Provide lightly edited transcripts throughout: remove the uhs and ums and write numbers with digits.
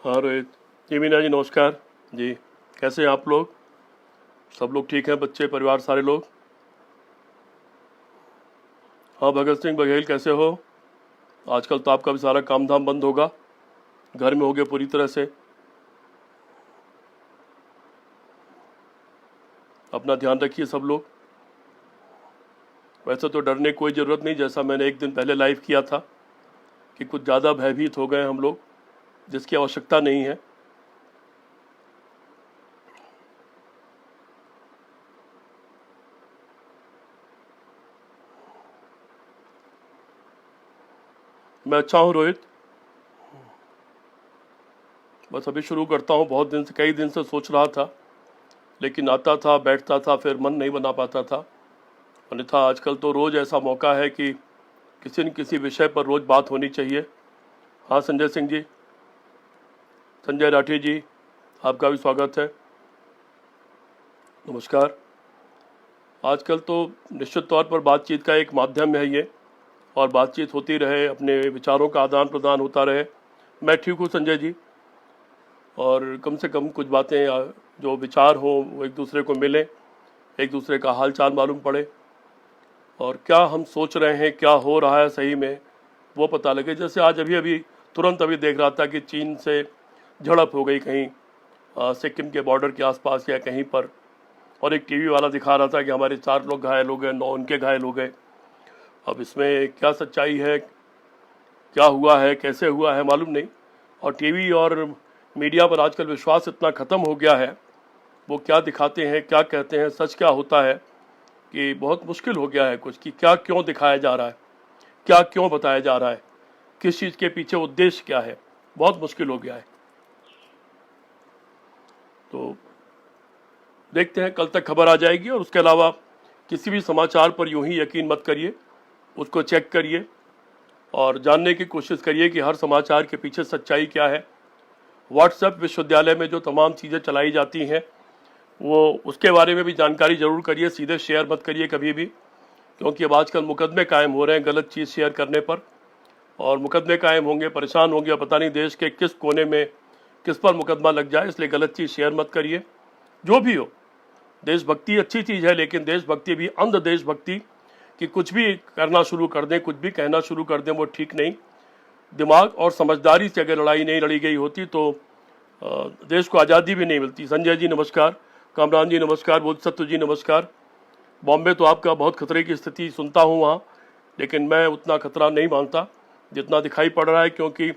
हाँ रोहित जी, मीना जी नमस्कार जी। कैसे हैं आप लोग? सब लोग ठीक हैं? बच्चे परिवार सारे लोग? हाँ भगत सिंह बघेल कैसे हो? आजकल तो आपका भी सारा काम धाम बंद होगा, घर में होगे पूरी तरह से। अपना ध्यान रखिए सब लोग। वैसे तो डरने की कोई ज़रूरत नहीं, जैसा मैंने एक दिन पहले लाइव किया था कि कुछ ज़्यादा भयभीत हो गए हम लोग, जिसकी आवश्यकता नहीं है। मैं अच्छा हूँ रोहित। बस अभी शुरू करता हूँ, बहुत दिन से, कई दिन से सोच रहा था, लेकिन आता था बैठता था फिर मन नहीं बना पाता था। अन्यथा आजकल तो रोज़ ऐसा मौका है कि किसी न किसी विषय पर रोज़ बात होनी चाहिए। हाँ संजय सिंह जी, संजय राठी जी, आपका भी स्वागत है। नमस्कार। आजकल तो निश्चित तौर पर बातचीत का एक माध्यम है ये, और बातचीत होती रहे, अपने विचारों का आदान प्रदान होता रहे। मैं ठीक हूँ संजय जी, और कम से कम कुछ बातें जो विचार हों वो एक दूसरे को मिले, एक दूसरे का हाल चाल मालूम पड़े, और क्या हम सोच रहे हैं, क्या हो रहा है सही में, वो पता लगे। जैसे आज अभी अभी तुरंत अभी देख रहा था कि चीन से झड़प हो गई कहीं सिक्किम के बॉर्डर के आसपास या कहीं पर, और एक टीवी वाला दिखा रहा था कि हमारे 4 लोग घायल हो गए, 9 उनके घायल हो गए। अब इसमें क्या सच्चाई है, क्या हुआ है, कैसे हुआ है, मालूम नहीं। और टीवी और मीडिया पर आजकल विश्वास इतना ख़त्म हो गया है, वो क्या दिखाते हैं, क्या कहते हैं, सच क्या होता है, कि बहुत मुश्किल हो गया है कुछ, कि क्या क्यों दिखाया जा रहा है, क्या क्यों बताया जा रहा है, किस चीज़ के पीछे उद्देश्य क्या है, बहुत मुश्किल हो गया है। तो देखते हैं, कल तक खबर आ जाएगी। और उसके अलावा किसी भी समाचार पर यूं ही यकीन मत करिए, उसको चेक करिए और जानने की कोशिश करिए कि हर समाचार के पीछे सच्चाई क्या है। व्हाट्सएप विश्वविद्यालय में जो तमाम चीज़ें चलाई जाती हैं, वो उसके बारे में भी जानकारी ज़रूर करिए, सीधे शेयर मत करिए कभी भी, क्योंकि अब आजकल मुकदमे कायम हो रहे हैं गलत चीज़ शेयर करने पर, और मुकदमे कायम होंगे, परेशान होंगे, पता नहीं देश के किस कोने में किस पर मुकदमा लग जाए। इसलिए गलत चीज़ शेयर मत करिए। जो भी हो, देशभक्ति अच्छी चीज़ है, लेकिन देशभक्ति भी अंध देशभक्ति कि कुछ भी करना शुरू कर दें, कुछ भी कहना शुरू कर दें, वो ठीक नहीं। दिमाग और समझदारी से अगर लड़ाई नहीं लड़ी गई होती तो देश को आज़ादी भी नहीं मिलती। संजय जी नमस्कार, कामरान जी नमस्कार, बोधसत्व जी नमस्कार। बॉम्बे तो आपका बहुत खतरे की स्थिति सुनता हूँ वहाँ, लेकिन मैं उतना खतरा नहीं मानता जितना दिखाई पड़ रहा है, क्योंकि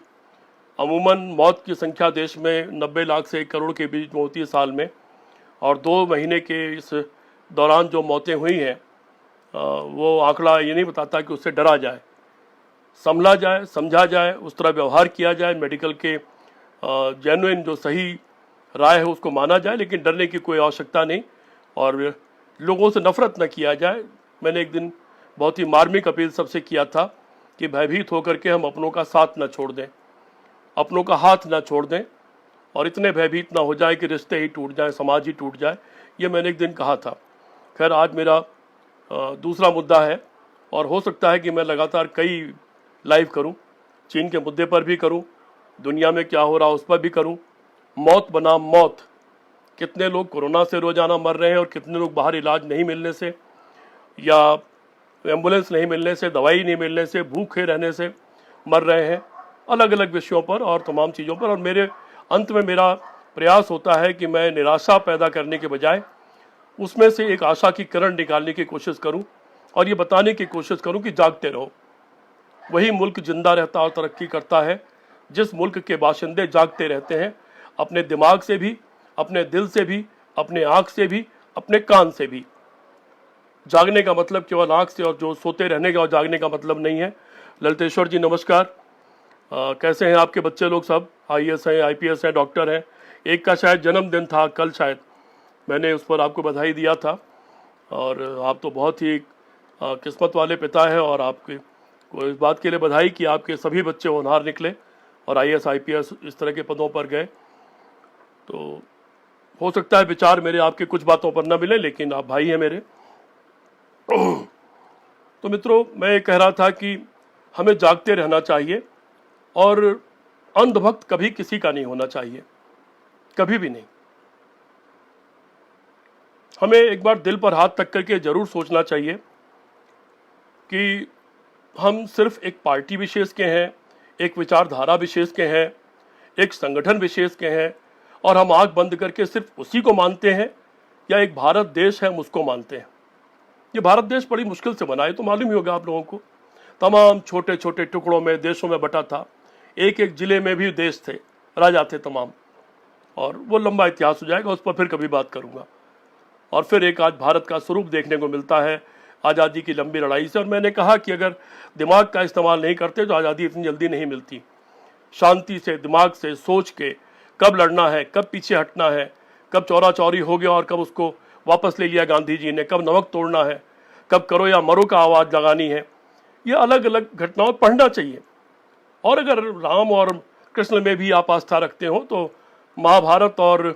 अमूमन मौत की संख्या देश में 90 लाख से 1 करोड़ के बीच में होती है साल में, और 2 महीने के इस दौरान जो मौतें हुई हैं, वो आंकड़ा ये नहीं बताता कि उससे डरा जाए, संभला जाए, समझा जाए, उस तरह व्यवहार किया जाए, मेडिकल के जेन्युइन जो सही राय है उसको माना जाए, लेकिन डरने की कोई आवश्यकता नहीं, और लोगों से नफरत न किया जाए। मैंने एक दिन बहुत ही मार्मिक अपील सबसे किया था कि भयभीत होकर के हम अपनों का साथ न छोड़ दें, अपनों का हाथ न छोड़ दें, और इतने भयभीत ना हो जाए कि रिश्ते ही टूट जाए, समाज ही टूट जाए। ये मैंने एक दिन कहा था। खैर आज मेरा दूसरा मुद्दा है, और हो सकता है कि मैं लगातार कई लाइव करूं, चीन के मुद्दे पर भी करूं, दुनिया में क्या हो रहा उस पर भी करूं। मौत बनाम मौत, कितने लोग कोरोना से रोजाना मर रहे हैं, और कितने लोग बाहर इलाज नहीं मिलने से, या एम्बुलेंस नहीं मिलने से, दवाई नहीं मिलने से, भूखे रहने से मर रहे हैं, अलग अलग विषयों पर और तमाम चीज़ों पर। और मेरे अंत में मेरा प्रयास होता है कि मैं निराशा पैदा करने के बजाय उसमें से एक आशा की किरण निकालने की कोशिश करूं, और ये बताने की कोशिश करूं कि जागते रहो। वही मुल्क जिंदा रहता और तरक्की करता है जिस मुल्क के बाशिंदे जागते रहते हैं, अपने दिमाग से भी, अपने दिल से भी, अपने आँख से भी, अपने कान से भी। जागने का मतलब केवल आँख से, और जो सोते रहने का और जागने का मतलब नहीं है। ललितेश्वर जी नमस्कार। कैसे हैं आपके बच्चे लोग? सब आईएएस हैं, आईपीएस हैं, डॉक्टर हैं। एक का शायद जन्मदिन था कल, शायद मैंने उस पर आपको बधाई दिया था, और आप तो बहुत ही किस्मत वाले पिता हैं, और आपके को इस बात के लिए बधाई कि आपके सभी बच्चे होनहार निकले और आईएएस आईपीएस इस तरह के पदों पर गए। तो हो सकता है विचार मेरे आपके कुछ बातों पर न मिले, लेकिन आप भाई हैं मेरे। तो मित्रों, मैं ये कह रहा था कि हमें जागते रहना चाहिए, और अंधभक्त कभी किसी का नहीं होना चाहिए, कभी भी नहीं। हमें एक बार दिल पर हाथ रख करके जरूर सोचना चाहिए कि हम सिर्फ एक पार्टी विशेष के हैं, एक विचारधारा विशेष के हैं, एक संगठन विशेष के हैं, और हम आंख बंद करके सिर्फ उसी को मानते हैं, या एक भारत देश है हम उसको मानते हैं। ये भारत देश बड़ी मुश्किल से बना है, तो मालूम ही होगा आप लोगों को, तमाम छोटे छोटे टुकड़ों में, देशों में बटा था। एक एक जिले में भी देश थे, राजा थे तमाम, और वो लंबा इतिहास हो जाएगा, उस पर फिर कभी बात करूंगा। और फिर एक आज भारत का स्वरूप देखने को मिलता है आज़ादी की लंबी लड़ाई से। और मैंने कहा कि अगर दिमाग का इस्तेमाल नहीं करते तो आज़ादी इतनी जल्दी नहीं मिलती। शांति से, दिमाग से सोच के कब लड़ना है, कब पीछे हटना है, कब चौरा चौरी हो गया और कब उसको वापस ले लिया गांधी जी ने, कब नमक तोड़ना है, कब करो या मरो का आवाज़ लगानी है, ये अलग अलग घटनाओं पढ़ना चाहिए। और अगर राम और कृष्ण में भी आप आस्था रखते हो तो महाभारत और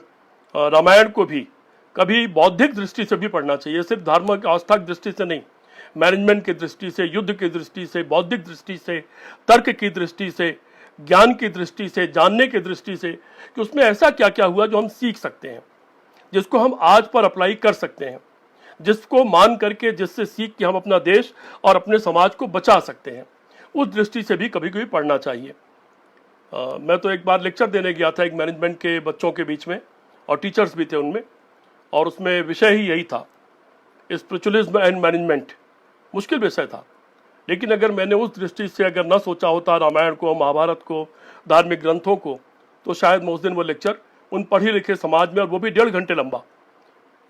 रामायण को भी कभी बौद्धिक दृष्टि से भी पढ़ना चाहिए, सिर्फ धार्मिक आस्था की दृष्टि से नहीं, मैनेजमेंट की दृष्टि से, युद्ध की दृष्टि से, बौद्धिक दृष्टि से, तर्क की दृष्टि से, ज्ञान की दृष्टि से, जानने की दृष्टि से, कि उसमें ऐसा क्या क्या हुआ जो हम सीख सकते हैं, जिसको हम आज पर अप्लाई कर सकते हैं, जिसको मान करके, जिससे सीख के हम अपना देश और अपने समाज को बचा सकते हैं। उस दृष्टि से भी कभी कभी पढ़ना चाहिए। मैं तो एक बार लेक्चर देने गया था एक मैनेजमेंट के बच्चों के बीच में, और टीचर्स भी थे उनमें, और उसमें विषय ही यही था, स्पिरिचुअलिज्म एंड मैनेजमेंट। मुश्किल विषय था, लेकिन अगर मैंने उस दृष्टि से अगर न सोचा होता रामायण को, महाभारत को, धार्मिक ग्रंथों को, तो शायद मैं उस दिन वो लेक्चर उन पढ़े लिखे समाज में, और वो भी 1.5 घंटे लंबा,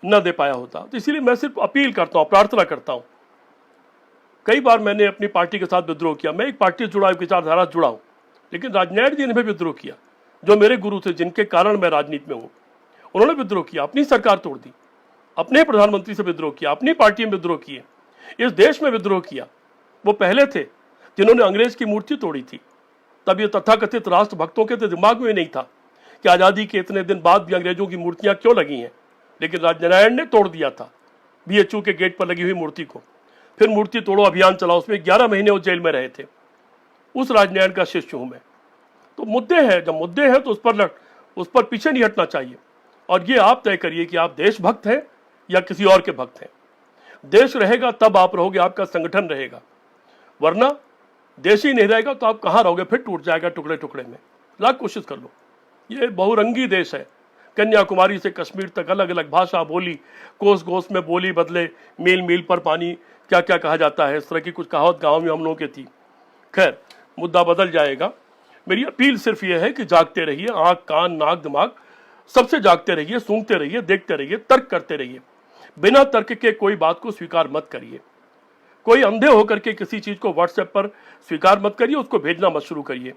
न दे पाया होता। तो इसीलिए मैं सिर्फ अपील करता हूँ, प्रार्थना करता हूँ। कई बार मैंने अपनी पार्टी के साथ विद्रोह किया, मैं एक पार्टी से जुड़ा, एक विचारधारा से जुड़ा हूँ, लेकिन राजनारायण जी ने भी विद्रोह किया, जो मेरे गुरु थे, जिनके कारण मैं राजनीति में हूँ। उन्होंने विद्रोह किया, अपनी सरकार तोड़ दी, अपने प्रधानमंत्री से विद्रोह किया, अपनी पार्टी में विद्रोह किए, इस देश में विद्रोह किया। वो पहले थे जिन्होंने अंग्रेज की मूर्ति तोड़ी थी। तब ये तथाकथित राष्ट्रभक्तों के तो दिमाग में नहीं था कि आज़ादी के इतने दिन बाद भी अंग्रेजों की मूर्तियां क्यों लगी हैं, लेकिन राजनारायण ने तोड़ दिया था BHU के गेट पर लगी हुई मूर्ति को। फिर मूर्ति तोड़ो अभियान चला, उसमें 11 महीने वो जेल में रहे थे। उस राजनारायण का शिष्य हूं मैं। तो मुद्दे हैं, जब मुद्दे हैं तो उस पर पीछे नहीं हटना चाहिए। और ये आप तय करिए कि आप देशभक्त हैं या किसी और के भक्त हैं। देश रहेगा तब आप रहोगे, आपका संगठन रहेगा, वरना देश ही नहीं रहेगा तो आप कहाँ रहोगे, फिर टूट जाएगा टुकड़े टुकड़े में। लाख कोशिश कर लो, ये बहुरंगी देश है, कन्याकुमारी से कश्मीर तक अलग अलग भाषा, बोली, कोस कोस में बोली बदले, मील मील पर पानी, क्या क्या कहा जाता है, इस तरह की कुछ कहावत गाँव में हम लोगों की थी। खैर, मुद्दा बदल जाएगा। मेरी अपील सिर्फ ये है कि जागते रहिए, आँख कान नाक दिमाग सबसे जागते रहिए, सूंघते रहिए, देखते रहिए, तर्क करते रहिए। बिना तर्क के कोई बात को स्वीकार मत करिए। कोई अंधे होकर के किसी चीज को व्हाट्सएप पर स्वीकार मत करिए, उसको भेजना मत शुरू करिए।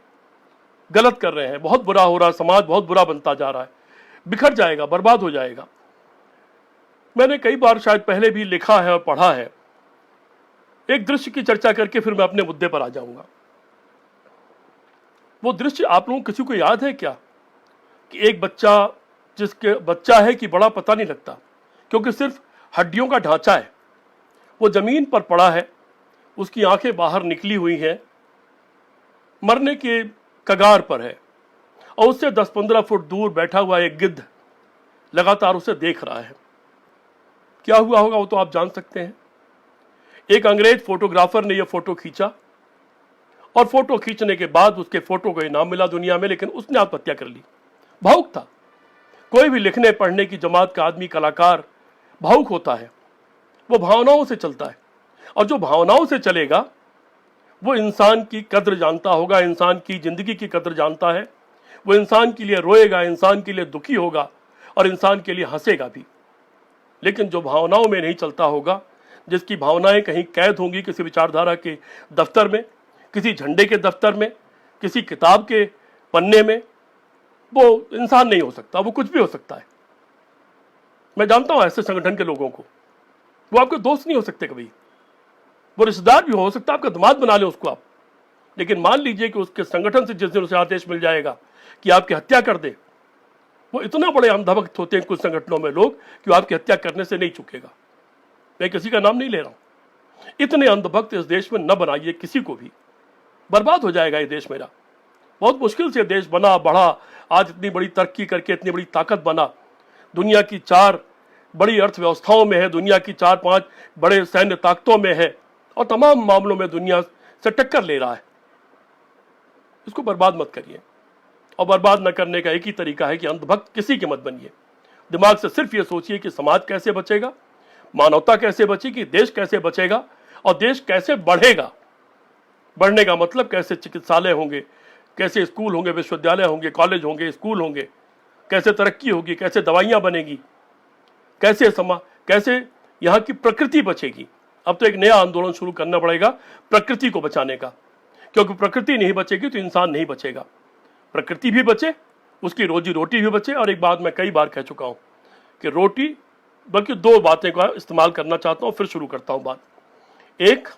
गलत कर रहे हैं, बहुत बुरा हो रहा है, समाज बहुत बुरा बनता जा रहा है, बिखर जाएगा, बर्बाद हो जाएगा। मैंने कई बार शायद पहले भी लिखा है और पढ़ा है। एक दृश्य की चर्चा करके फिर मैं अपने मुद्दे पर आ जाऊंगा। वो दृश्य आप लोगों किसी को याद है क्या, कि एक बच्चा, जिसके बच्चा है कि बड़ा पता नहीं लगता, क्योंकि सिर्फ हड्डियों का ढांचा है, वो जमीन पर पड़ा है, उसकी आंखें बाहर निकली हुई हैं, मरने के कगार पर है, और उससे 10-15 फुट दूर बैठा हुआ एक गिद्ध लगातार उसे देख रहा है। क्या हुआ होगा वो तो आप जान सकते हैं। एक अंग्रेज फोटोग्राफर ने यह फोटो खींचा, और फोटो खींचने के बाद उसके फोटो को इनाम मिला दुनिया में, लेकिन उसने आत्महत्या कर ली। भावुक था। कोई भी लिखने पढ़ने की जमात का आदमी, कलाकार भावुक होता है, वो भावनाओं से चलता है, और जो भावनाओं से चलेगा वो इंसान की कद्र जानता होगा, इंसान की जिंदगी की कद्र जानता है। वो इंसान के लिए रोएगा, इंसान के लिए दुखी होगा, और इंसान के लिए हंसेगा भी। लेकिन जो भावनाओं में नहीं चलता होगा, जिसकी भावनाएं कहीं कैद होंगी किसी विचारधारा के दफ्तर में, किसी झंडे के दफ्तर में, किसी किताब के पन्ने में, वो इंसान नहीं हो सकता, वो कुछ भी हो सकता है। मैं जानता हूं ऐसे संगठन के लोगों को, वो आपके दोस्त नहीं हो सकते कभी, वो रिश्तेदार भी हो सकता है, आपका दामाद बना ले उसको आप, लेकिन मान लीजिए कि उसके संगठन से जिस दिन उसे आदेश मिल जाएगा कि आपकी हत्या कर दे, वो इतना बड़े अंधभक्त होते हैं कुछ संगठनों में लोग कि वो आपकी हत्या करने से नहीं चुकेगा। मैं किसी का नाम नहीं ले रहा हूं। इतने अंधभक्त इस देश में न बनाइए किसी को भी, बर्बाद हो जाएगा ये देश मेरा। बहुत मुश्किल से देश बना बढ़ा, आज इतनी बड़ी तरक्की करके इतनी बड़ी ताकत बना, दुनिया की 4 बड़ी अर्थव्यवस्थाओं में है, दुनिया की 4-5 बड़े सैन्य ताकतों में है और तमाम मामलों में दुनिया से टक्कर ले रहा है। इसको बर्बाद मत करिए, और बर्बाद न करने का एक ही तरीका है कि अंधभक्त किसी के मत बनिए। दिमाग से सिर्फ ये सोचिए कि समाज कैसे बचेगा, मानवता कैसे बचेगी, देश कैसे बचेगा और देश कैसे बढ़ेगा। बढ़ने का मतलब कैसे चिकित्सालय होंगे, कैसे स्कूल होंगे, विश्वविद्यालय होंगे, कॉलेज होंगे, स्कूल होंगे, कैसे तरक्की होगी, कैसे दवाइयां बनेगी, कैसे यहाँ की प्रकृति बचेगी। अब तो एक नया आंदोलन शुरू करना पड़ेगा प्रकृति को बचाने का, क्योंकि प्रकृति नहीं बचेगी तो इंसान नहीं बचेगा। प्रकृति भी बचे, उसकी रोजी रोटी भी बचे। और एक बात मैं कई बार कह चुका हूं कि रोटी, बल्कि 2 बातें का इस्तेमाल करना चाहता हूं, फिर शुरू करता हूं बात। एक,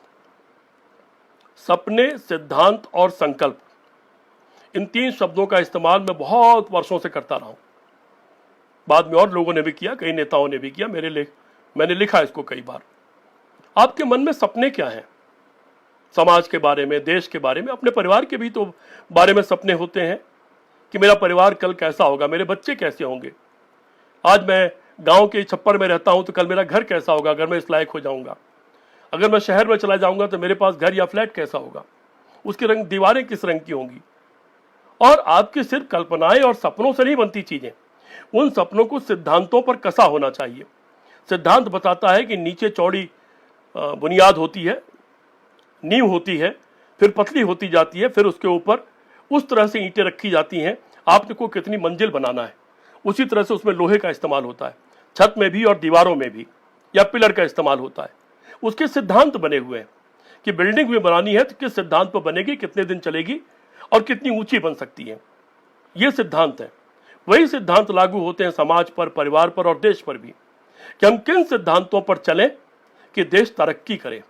सपने, सिद्धांत और संकल्प, इन 3 शब्दों का इस्तेमाल मैं बहुत वर्षों से करता रहा हूं। बाद में और लोगों ने भी किया, कई नेताओं ने भी किया, मैंने लिखा इसको कई बार। आपके मन में सपने क्या हैं? समाज के बारे में, देश के बारे में, अपने परिवार के भी तो बारे में सपने होते हैं कि मेरा परिवार कल कैसा होगा, मेरे बच्चे कैसे होंगे। आज मैं गांव के छप्पर में रहता हूं तो कल मेरा घर कैसा होगा अगर मैं इस लायक हो जाऊंगा। अगर मैं शहर में चला जाऊंगा तो मेरे पास घर या फ्लैट कैसा होगा, उसकी दीवारें किस रंग की होंगी। और आपकी सिर्फ कल्पनाएं और सपनों से नहीं बनती चीजें, उन सपनों को सिद्धांतों पर कसा होना चाहिए। सिद्धांत बताता है कि नीचे चौड़ी बुनियाद होती है, नींव होती है, फिर पतली होती जाती है, फिर उसके ऊपर उस तरह से ईंटें रखी जाती हैं आपने को कितनी मंजिल बनाना है। उसी तरह से उसमें लोहे का इस्तेमाल होता है, छत में भी और दीवारों में भी, या पिलर का इस्तेमाल होता है। उसके सिद्धांत बने हुए हैं कि बिल्डिंग भी बनानी है तो किस सिद्धांत पर बनेगी, कितने दिन चलेगी और कितनी ऊंची बन सकती है। ये सिद्धांत है। वही सिद्धांत लागू होते हैं समाज पर, परिवार पर और देश पर भी, कि हम किन सिद्धांतों पर चलें कि देश तरक्की करे।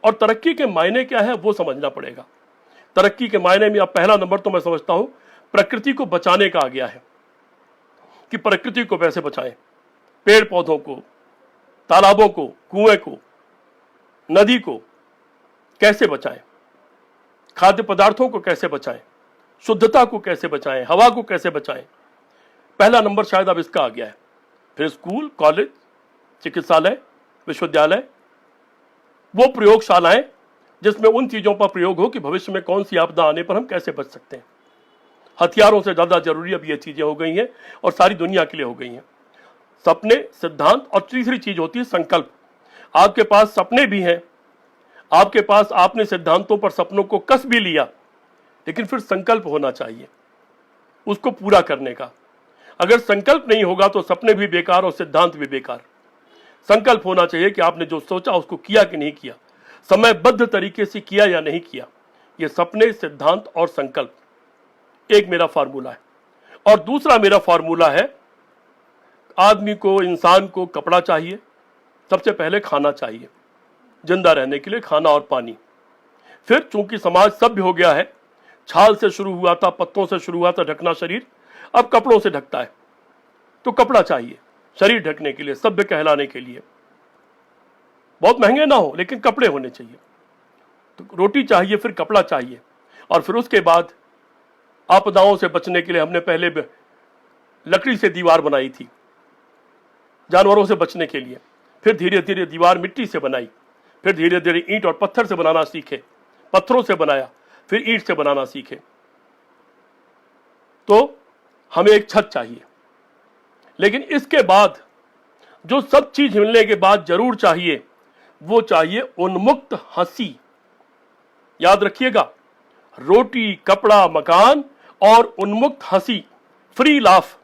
और तरक्की के मायने क्या है वो समझना पड़ेगा। तरक्की के मायने में अब पहला नंबर तो मैं समझता हूं प्रकृति को बचाने का आ गया है कि प्रकृति को कैसे बचाएं, पेड़ पौधों को, तालाबों को, कुएं को, नदी को कैसे बचाएं, खाद्य पदार्थों को कैसे बचाएं, शुद्धता को कैसे बचाएं, हवा को कैसे बचाएं। पहला नंबर शायद अब इसका आ गया है। फिर स्कूल, कॉलेज, चिकित्सालय, विश्वविद्यालय, वो प्रयोगशालाएं जिसमें उन चीजों पर प्रयोग हो कि भविष्य में कौन सी आपदा आने पर हम कैसे बच सकते हैं। हथियारों से ज्यादा जरूरी अब ये चीजें हो गई हैं और सारी दुनिया के लिए हो गई हैं। सपने, सिद्धांत और तीसरी चीज होती है संकल्प। आपके पास सपने भी हैं, आपके पास आपने सिद्धांतों पर सपनों को कस भी लिया, लेकिन फिर संकल्प होना चाहिए उसको पूरा करने का। अगर संकल्प नहीं होगा तो सपने भी बेकार और सिद्धांत भी बेकार। संकल्प होना चाहिए कि आपने जो सोचा उसको किया कि नहीं किया, समयबद्ध तरीके से किया या नहीं किया। ये सपने, सिद्धांत और संकल्प एक मेरा फार्मूला है। और दूसरा मेरा फार्मूला है, आदमी को, इंसान को कपड़ा चाहिए, सबसे पहले खाना चाहिए, जिंदा रहने के लिए खाना और पानी। फिर चूंकि समाज सभ्य हो गया है, छाल से शुरू हुआ था, पत्तों से शुरू हुआ था ढकना शरीर, अब कपड़ों से ढकता है, तो कपड़ा चाहिए शरीर ढकने के लिए, सभ्य कहलाने के लिए। बहुत महंगे ना हो लेकिन कपड़े होने चाहिए। तो रोटी चाहिए, फिर कपड़ा चाहिए, और फिर उसके बाद आपदाओं से बचने के लिए हमने पहले लकड़ी से दीवार बनाई थी जानवरों से बचने के लिए, फिर धीरे धीरे दीवार मिट्टी से बनाई, फिर धीरे धीरे ईंट और पत्थर से बनाना सीखे, पत्थरों से बनाया, फिर ईंट से बनाना सीखे। तो हमें एक छत चाहिए, लेकिन इसके बाद जो सब चीज मिलने के बाद जरूर चाहिए वो चाहिए उन्मुक्त हंसी। याद रखिएगा, रोटी, कपड़ा, मकान और उन्मुक्त हंसी, फ्री लाफ।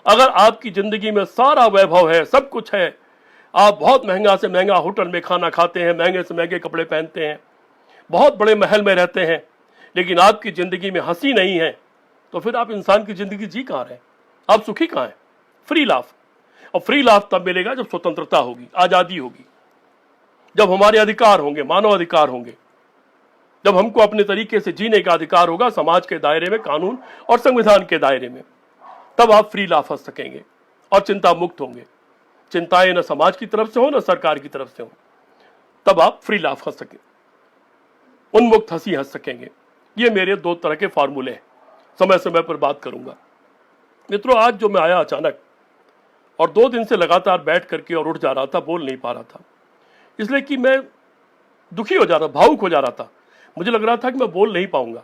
अगर आपकी जिंदगी में सारा वैभव है, सब कुछ है, आप बहुत महंगा से महंगा होटल में खाना खाते हैं, महंगे से महंगे कपड़े पहनते हैं, बहुत बड़े महल में रहते हैं, लेकिन आपकी जिंदगी में हंसी नहीं है, तो फिर आप इंसान की जिंदगी जी कहां रहे, आप सुखी कहां हैं? Free laugh. और फ्री लाफ तब मिलेगा जब स्वतंत्रता होगी, आजादी होगी, जब हमारे अधिकार होंगे, मानव अधिकार होंगे, जब हमको अपने तरीके से जीने का अधिकार होगा, समाज के दायरे में, कानून और संविधान के दायरे में। तब आप फ्री लाफ हंस सकेंगे और चिंता मुक्त होंगे। चिंताएं न समाज की तरफ से हो न सरकार की तरफ से हो, तब आप फ्री लाफ हंस सकें, उन्मुक्त हंसी हंस सकेंगे। ये मेरे 2 तरह के फार्मूले हैं। समय समय पर बात करूंगा। मित्रों, आज जो मैं आया अचानक और 2 दिन से लगातार बैठ करके और उठ जा रहा था, बोल नहीं पा रहा था, इसलिए कि मैं दुखी हो जा रहा, भावुक हो जा रहा था। मुझे लग रहा था कि मैं बोल नहीं पाऊंगा।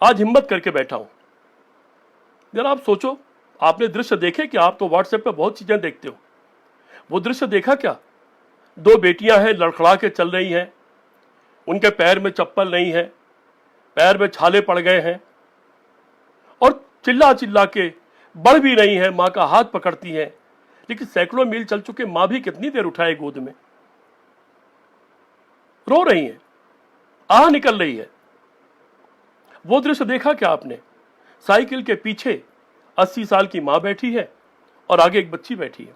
आज हिम्मत करके बैठा हूं। जरा आप सोचो, आपने दृश्य देखे कि आप तो व्हाट्सएप पे बहुत चीजें देखते हो, वो दृश्य देखा क्या? 2 बेटियां हैं, लड़खड़ा के चल रही हैं, उनके पैर में चप्पल नहीं है, पैर में छाले पड़ गए हैं और चिल्ला चिल्ला के बढ़ भी रही है, मां का हाथ पकड़ती है। लेकिन सैकड़ों मील चल चुके मां भी कितनी देर उठाए गोद में, रो रही है, आह निकल रही है। वो दृश्य देखा क्या आपने? साइकिल के पीछे 80 साल की मां बैठी है और आगे एक बच्ची बैठी है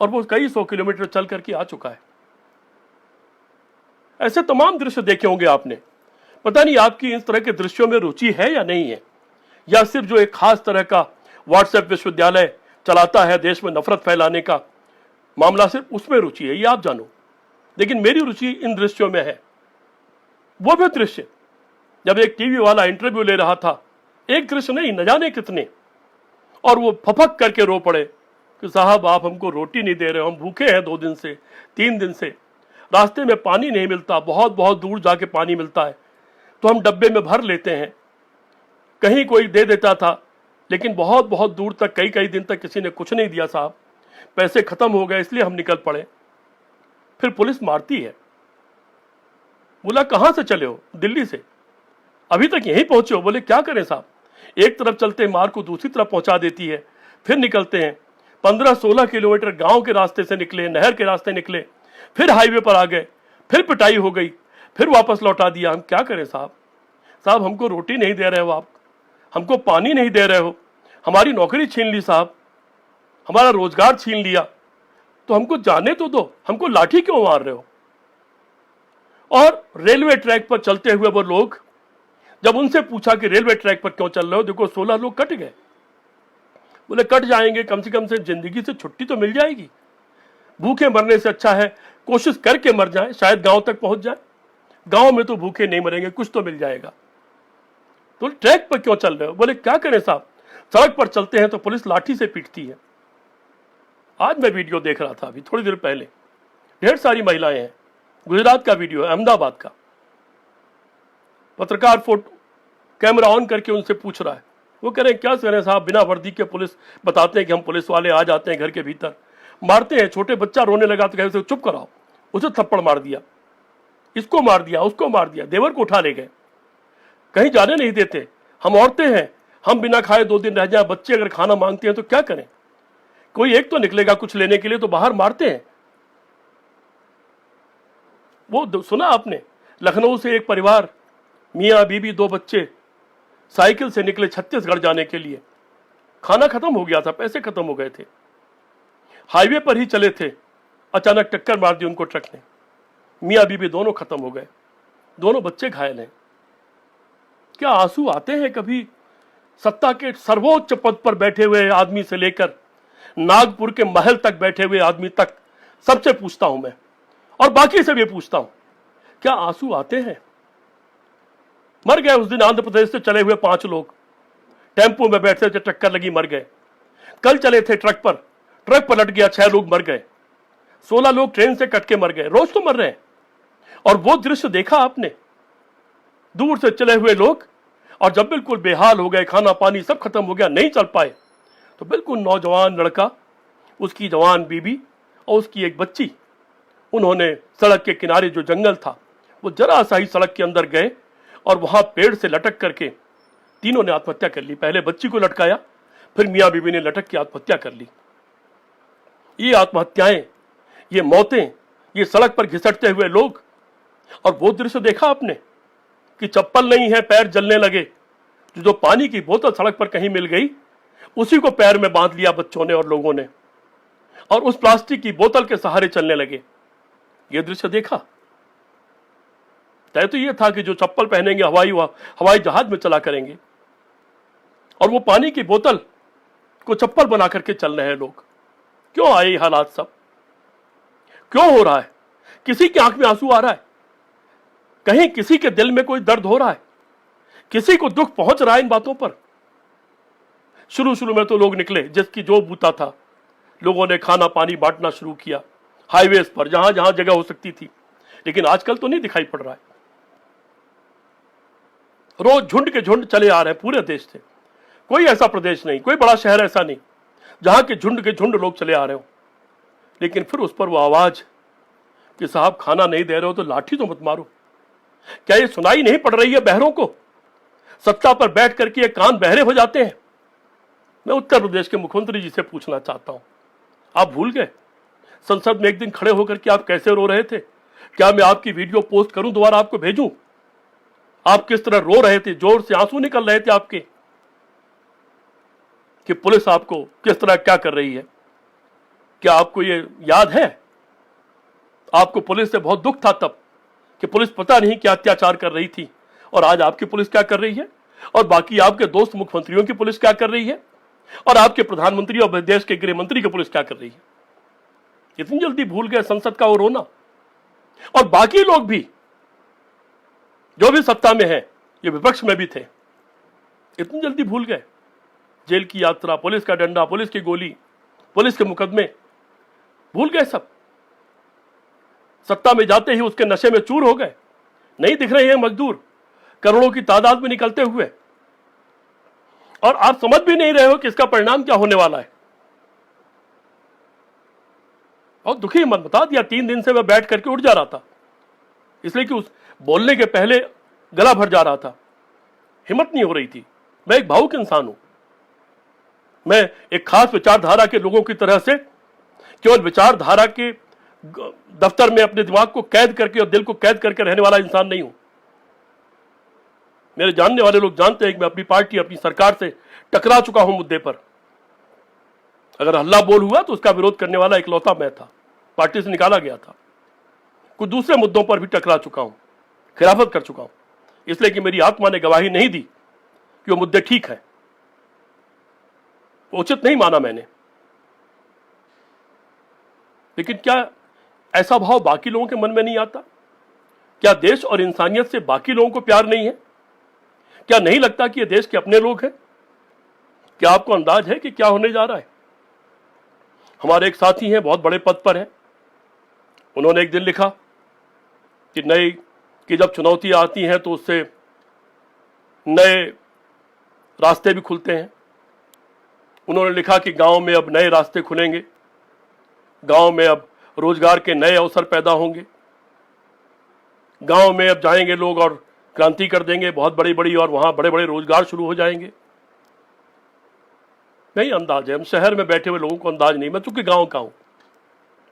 और वो कई 100 किलोमीटर चल करके आ चुका है। ऐसे तमाम दृश्य देखे होंगे आपने। पता नहीं आपकी इस तरह के दृश्यों में रुचि है या नहीं है, या सिर्फ जो एक खास तरह का व्हाट्सएप विश्वविद्यालय चलाता है देश में नफरत फैलाने का मामला, सिर्फ उसमें रुचि है, ये आप जानो। लेकिन मेरी रुचि इन दृश्यों में है। वो भी दृश्य जब एक टीवी वाला इंटरव्यू ले रहा था, एक दृश्य नहीं, न जाने कितने, और वो फफक करके रो पड़े कि साहब आप हमको रोटी नहीं दे रहे हो, हम भूखे हैं 2 दिन से, 3 दिन से, रास्ते में पानी नहीं मिलता, बहुत बहुत दूर जाके पानी मिलता है तो हम डब्बे में भर लेते हैं, कहीं कोई दे देता था, लेकिन बहुत बहुत दूर तक, कई कई दिन तक किसी ने कुछ नहीं दिया साहब, पैसे खत्म हो गए इसलिए हम निकल पड़े। फिर पुलिस मारती है। बोला कहां से चले हो? दिल्ली से। अभी तक यहीं पहुंचे हो? बोले क्या करें साहब, एक तरफ चलते मार को दूसरी तरफ पहुंचा देती है, फिर निकलते हैं। 15-16 किलोमीटर गांव के रास्ते से निकले, नहर के रास्ते निकले, फिर हाईवे पर आ गए, फिर पिटाई हो गई, फिर वापस लौटा दिया। हम क्या करें साहब? साहब हमको रोटी नहीं दे रहे हो आप, हमको पानी नहीं दे रहे हो, हमारी नौकरी छीन ली साहब, हमारा रोजगार छीन लिया, तो हमको जाने तो दो, हमको लाठी क्यों मार रहे हो? और रेलवे ट्रैक पर चलते हुए वो लोग, जब उनसे पूछा कि रेलवे ट्रैक पर क्यों चल रहे हो, देखो 16 लोग कट गए। बोले कट जाएंगे, कम से कम से जिंदगी से छुट्टी तो मिल जाएगी, भूखे मरने से अच्छा है कोशिश करके मर जाए, शायद गांव तक पहुंच जाए, गांव में तो भूखे नहीं मरेंगे, कुछ तो मिल जाएगा। तो ट्रैक पर क्यों चल रहे हो? बोले क्या करें साहब, सड़क पर चलते हैं तो पुलिस लाठी से पीटती है। आज मैं वीडियो देख रहा था अभी थोड़ी देर पहले, ढेर सारी महिलाएं हैं, गुजरात का वीडियो है, अहमदाबाद का। पत्रकार फोटो कैमरा ऑन करके उनसे पूछ रहा है, वो कह रहे हैं क्या करें साहब, बिना वर्दी के पुलिस, बताते हैं कि हम पुलिस वाले, आ जाते हैं घर के भीतर, मारते हैं। छोटे बच्चा रोने लगा तो कहते चुप कराओ, उसे थप्पड़ मार दिया, इसको मार दिया, उसको मार दिया, देवर को उठा ले गए, कहीं जाने नहीं देते। हम औरतें हैं, हम बिना खाए 2 दिन रह जाए, बच्चे अगर खाना मांगते हैं तो क्या करें? कोई एक तो निकलेगा कुछ लेने के लिए, तो बाहर मारते हैं। वो सुना आपने, लखनऊ से एक परिवार, मियाँ बीबी 2 बच्चे, साइकिल से निकले छत्तीसगढ़ जाने के लिए, खाना खत्म हो गया था, पैसे खत्म हो गए थे, हाईवे पर ही चले थे, अचानक टक्कर मार दी उनको ट्रक ने, मियाँ बीबी दोनों खत्म हो गए, दोनों बच्चे घायल हैं। क्या आंसू आते हैं कभी सत्ता के सर्वोच्च पद पर बैठे हुए आदमी से लेकर नागपुर के महल तक बैठे हुए आदमी तक? सबसे पूछता हूं मैं, और बाकी से भी पूछता हूं, क्या आंसू आते हैं? मर गए उस दिन आंध्र प्रदेश से चले हुए 5 लोग, टेंपो में बैठे थे, टक्कर लगी, मर गए। कल चले थे ट्रक पलट गया, 6 लोग मर गए, 16 लोग ट्रेन से कट के मर गए, रोज तो मर रहे हैं। और वो दृश्य देखा आपने, दूर से चले हुए लोग, और जब बिल्कुल बेहाल हो गए, खाना पानी सब खत्म हो गया, नहीं चल पाए, तो बिल्कुल नौजवान लड़का, उसकी जवान बीबी और उसकी एक बच्ची, उन्होंने सड़क के किनारे जो जंगल था, वो जरा सा ही सड़क के अंदर गए और वहां पेड़ से लटक करके तीनों ने आत्महत्या कर ली। पहले बच्ची को लटकाया, फिर मियाँ बीबी ने लटक के आत्महत्या कर ली। ये आत्महत्याएं, ये मौतें, ये सड़क पर घिसटते हुए लोग। और वो दृश्य देखा आपने कि चप्पल नहीं है, पैर जलने लगे, जो पानी की बोतल सड़क पर कहीं मिल गई, उसी को पैर में बांध लिया बच्चों ने और लोगों ने, और उस प्लास्टिक की बोतल के सहारे चलने लगे। ये दृश्य देखा? तय तो ये था कि जो चप्पल पहनेंगे हवाई जहाज में चला करेंगे, और वो पानी की बोतल को चप्पल बना करके चल रहे हैं लोग। क्यों आए ये हालात सब? क्यों हो रहा है? किसी की आंख में आंसू आ रहा है? कहीं किसी के दिल में कोई दर्द हो रहा है? किसी को दुख पहुंच रहा है इन बातों पर? शुरू शुरू में तो लोग निकले, जिसकी जो बूता था, लोगों ने खाना पानी बांटना शुरू किया हाईवेज पर, जहां जहां जगह हो सकती थी। लेकिन आजकल तो नहीं दिखाई पड़ रहा है। रोज झुंड के झुंड चले आ रहे हैं पूरे देश से। कोई ऐसा प्रदेश नहीं, कोई बड़ा शहर ऐसा नहीं जहां के झुंड लोग चले आ रहे हो। लेकिन फिर उस पर वो आवाज कि साहब खाना नहीं दे रहे हो तो लाठी तो मत मारो। क्या ये सुनाई नहीं पड़ रही है बहरों को? सत्ता पर बैठ करके ये कान बहरे हो जाते हैं। मैं उत्तर प्रदेश के मुख्यमंत्री जी से पूछना चाहता हूं, आप भूल गए संसद में एक दिन खड़े होकर के आप कैसे रो रहे थे? क्या मैं आपकी वीडियो पोस्ट करूं, दोबारा आपको भेजूं? आप किस तरह रो रहे थे, जोर से आंसू निकल रहे थे आपके, कि पुलिस आपको किस तरह क्या कर रही है। क्या आपको ये याद है? आपको पुलिस से बहुत दुख था तब कि पुलिस पता नहीं क्या अत्याचार कर रही थी, और आज आपकी पुलिस क्या कर रही है, और बाकी आपके दोस्त मुख्यमंत्रियों की पुलिस क्या कर रही है, और आपके प्रधानमंत्री और देश के गृह मंत्री की पुलिस क्या कर रही है। इतनी जल्दी भूल गए संसद का वो रोना? और बाकी लोग भी जो भी सत्ता में है, ये विपक्ष में भी थे, इतनी जल्दी भूल गए? जेल की यात्रा, पुलिस का डंडा, पुलिस की गोली, पुलिस के मुकदमे, भूल गए सब। सत्ता में जाते ही उसके नशे में चूर हो गए। नहीं दिख रहे हैं मजदूर करोड़ों की तादाद में निकलते हुए, और आप समझ भी नहीं रहे हो कि इसका परिणाम क्या होने वाला है। और दुखी मत बता दिया, 3 दिन से मैं बैठ करके उठ जा रहा था, इसलिए कि उस बोलने के पहले गला भर जा रहा था, हिम्मत नहीं हो रही थी। मैं एक भावुक इंसान हूं। मैं एक खास विचारधारा के लोगों की तरह से केवल विचारधारा के दफ्तर में अपने दिमाग को कैद करके और दिल को कैद करके रहने वाला इंसान नहीं हूं। मेरे जानने वाले लोग जानते हैं कि मैं अपनी पार्टी, अपनी सरकार से टकरा चुका हूं मुद्दे पर। अगर हल्ला बोल हुआ तो उसका विरोध करने वाला इकलौता मैं था, पार्टी से निकाला गया था। कुछ दूसरे मुद्दों पर भी टकरा चुका हूं, खिलाफत कर चुका हूं, इसलिए कि मेरी आत्मा ने गवाही नहीं दी कि वो मुद्दे ठीक है, उचित नहीं माना मैंने। लेकिन क्या ऐसा भाव बाकी लोगों के मन में नहीं आता? क्या देश और इंसानियत से बाकी लोगों को प्यार नहीं है? क्या नहीं लगता कि ये देश के अपने लोग हैं? क्या आपको अंदाज है कि क्या होने जा रहा है? हमारे एक साथी हैं, बहुत बड़े पद पर हैं, उन्होंने एक दिन लिखा कि जब चुनौतियां आती हैं तो उससे नए रास्ते भी खुलते हैं। उन्होंने लिखा कि गांव में अब नए रास्ते खुलेंगे, गांव में अब रोजगार के नए अवसर पैदा होंगे, गांव में अब जाएंगे लोग और क्रांति कर देंगे बहुत बड़ी बड़ी, और वहां बड़े बड़े रोजगार शुरू हो जाएंगे। नहीं अंदाज है, हम शहर में बैठे हुए लोगों को अंदाज नहीं। मैं चूंकि गांव का हूं,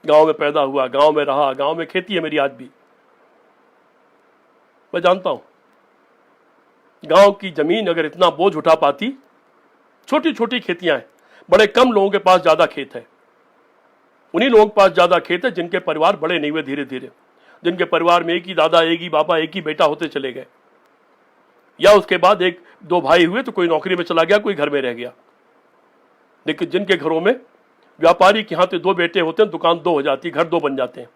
गांव में पैदा हुआ, गांव में रहा, गांव में खेती है मेरी आज भी, मैं जानता हूं गांव की जमीन अगर इतना बोझ उठा पाती, छोटी छोटी खेतियां हैं, बड़े कम लोगों के पास ज्यादा खेत है। उन्हीं लोगों के पास ज्यादा खेत है जिनके परिवार बड़े नहीं हुए धीरे धीरे, जिनके परिवार में एक ही दादा, एक ही बाबा, एक ही बेटा होते चले गए, या उसके बाद 1-2 भाई हुए तो कोई नौकरी में चला गया, कोई घर में रह गया। लेकिन जिनके घरों में व्यापारी के यहां तो 2 बेटे होते हैं, दुकान 2 हो जाती है, घर 2 बन जाते हैं।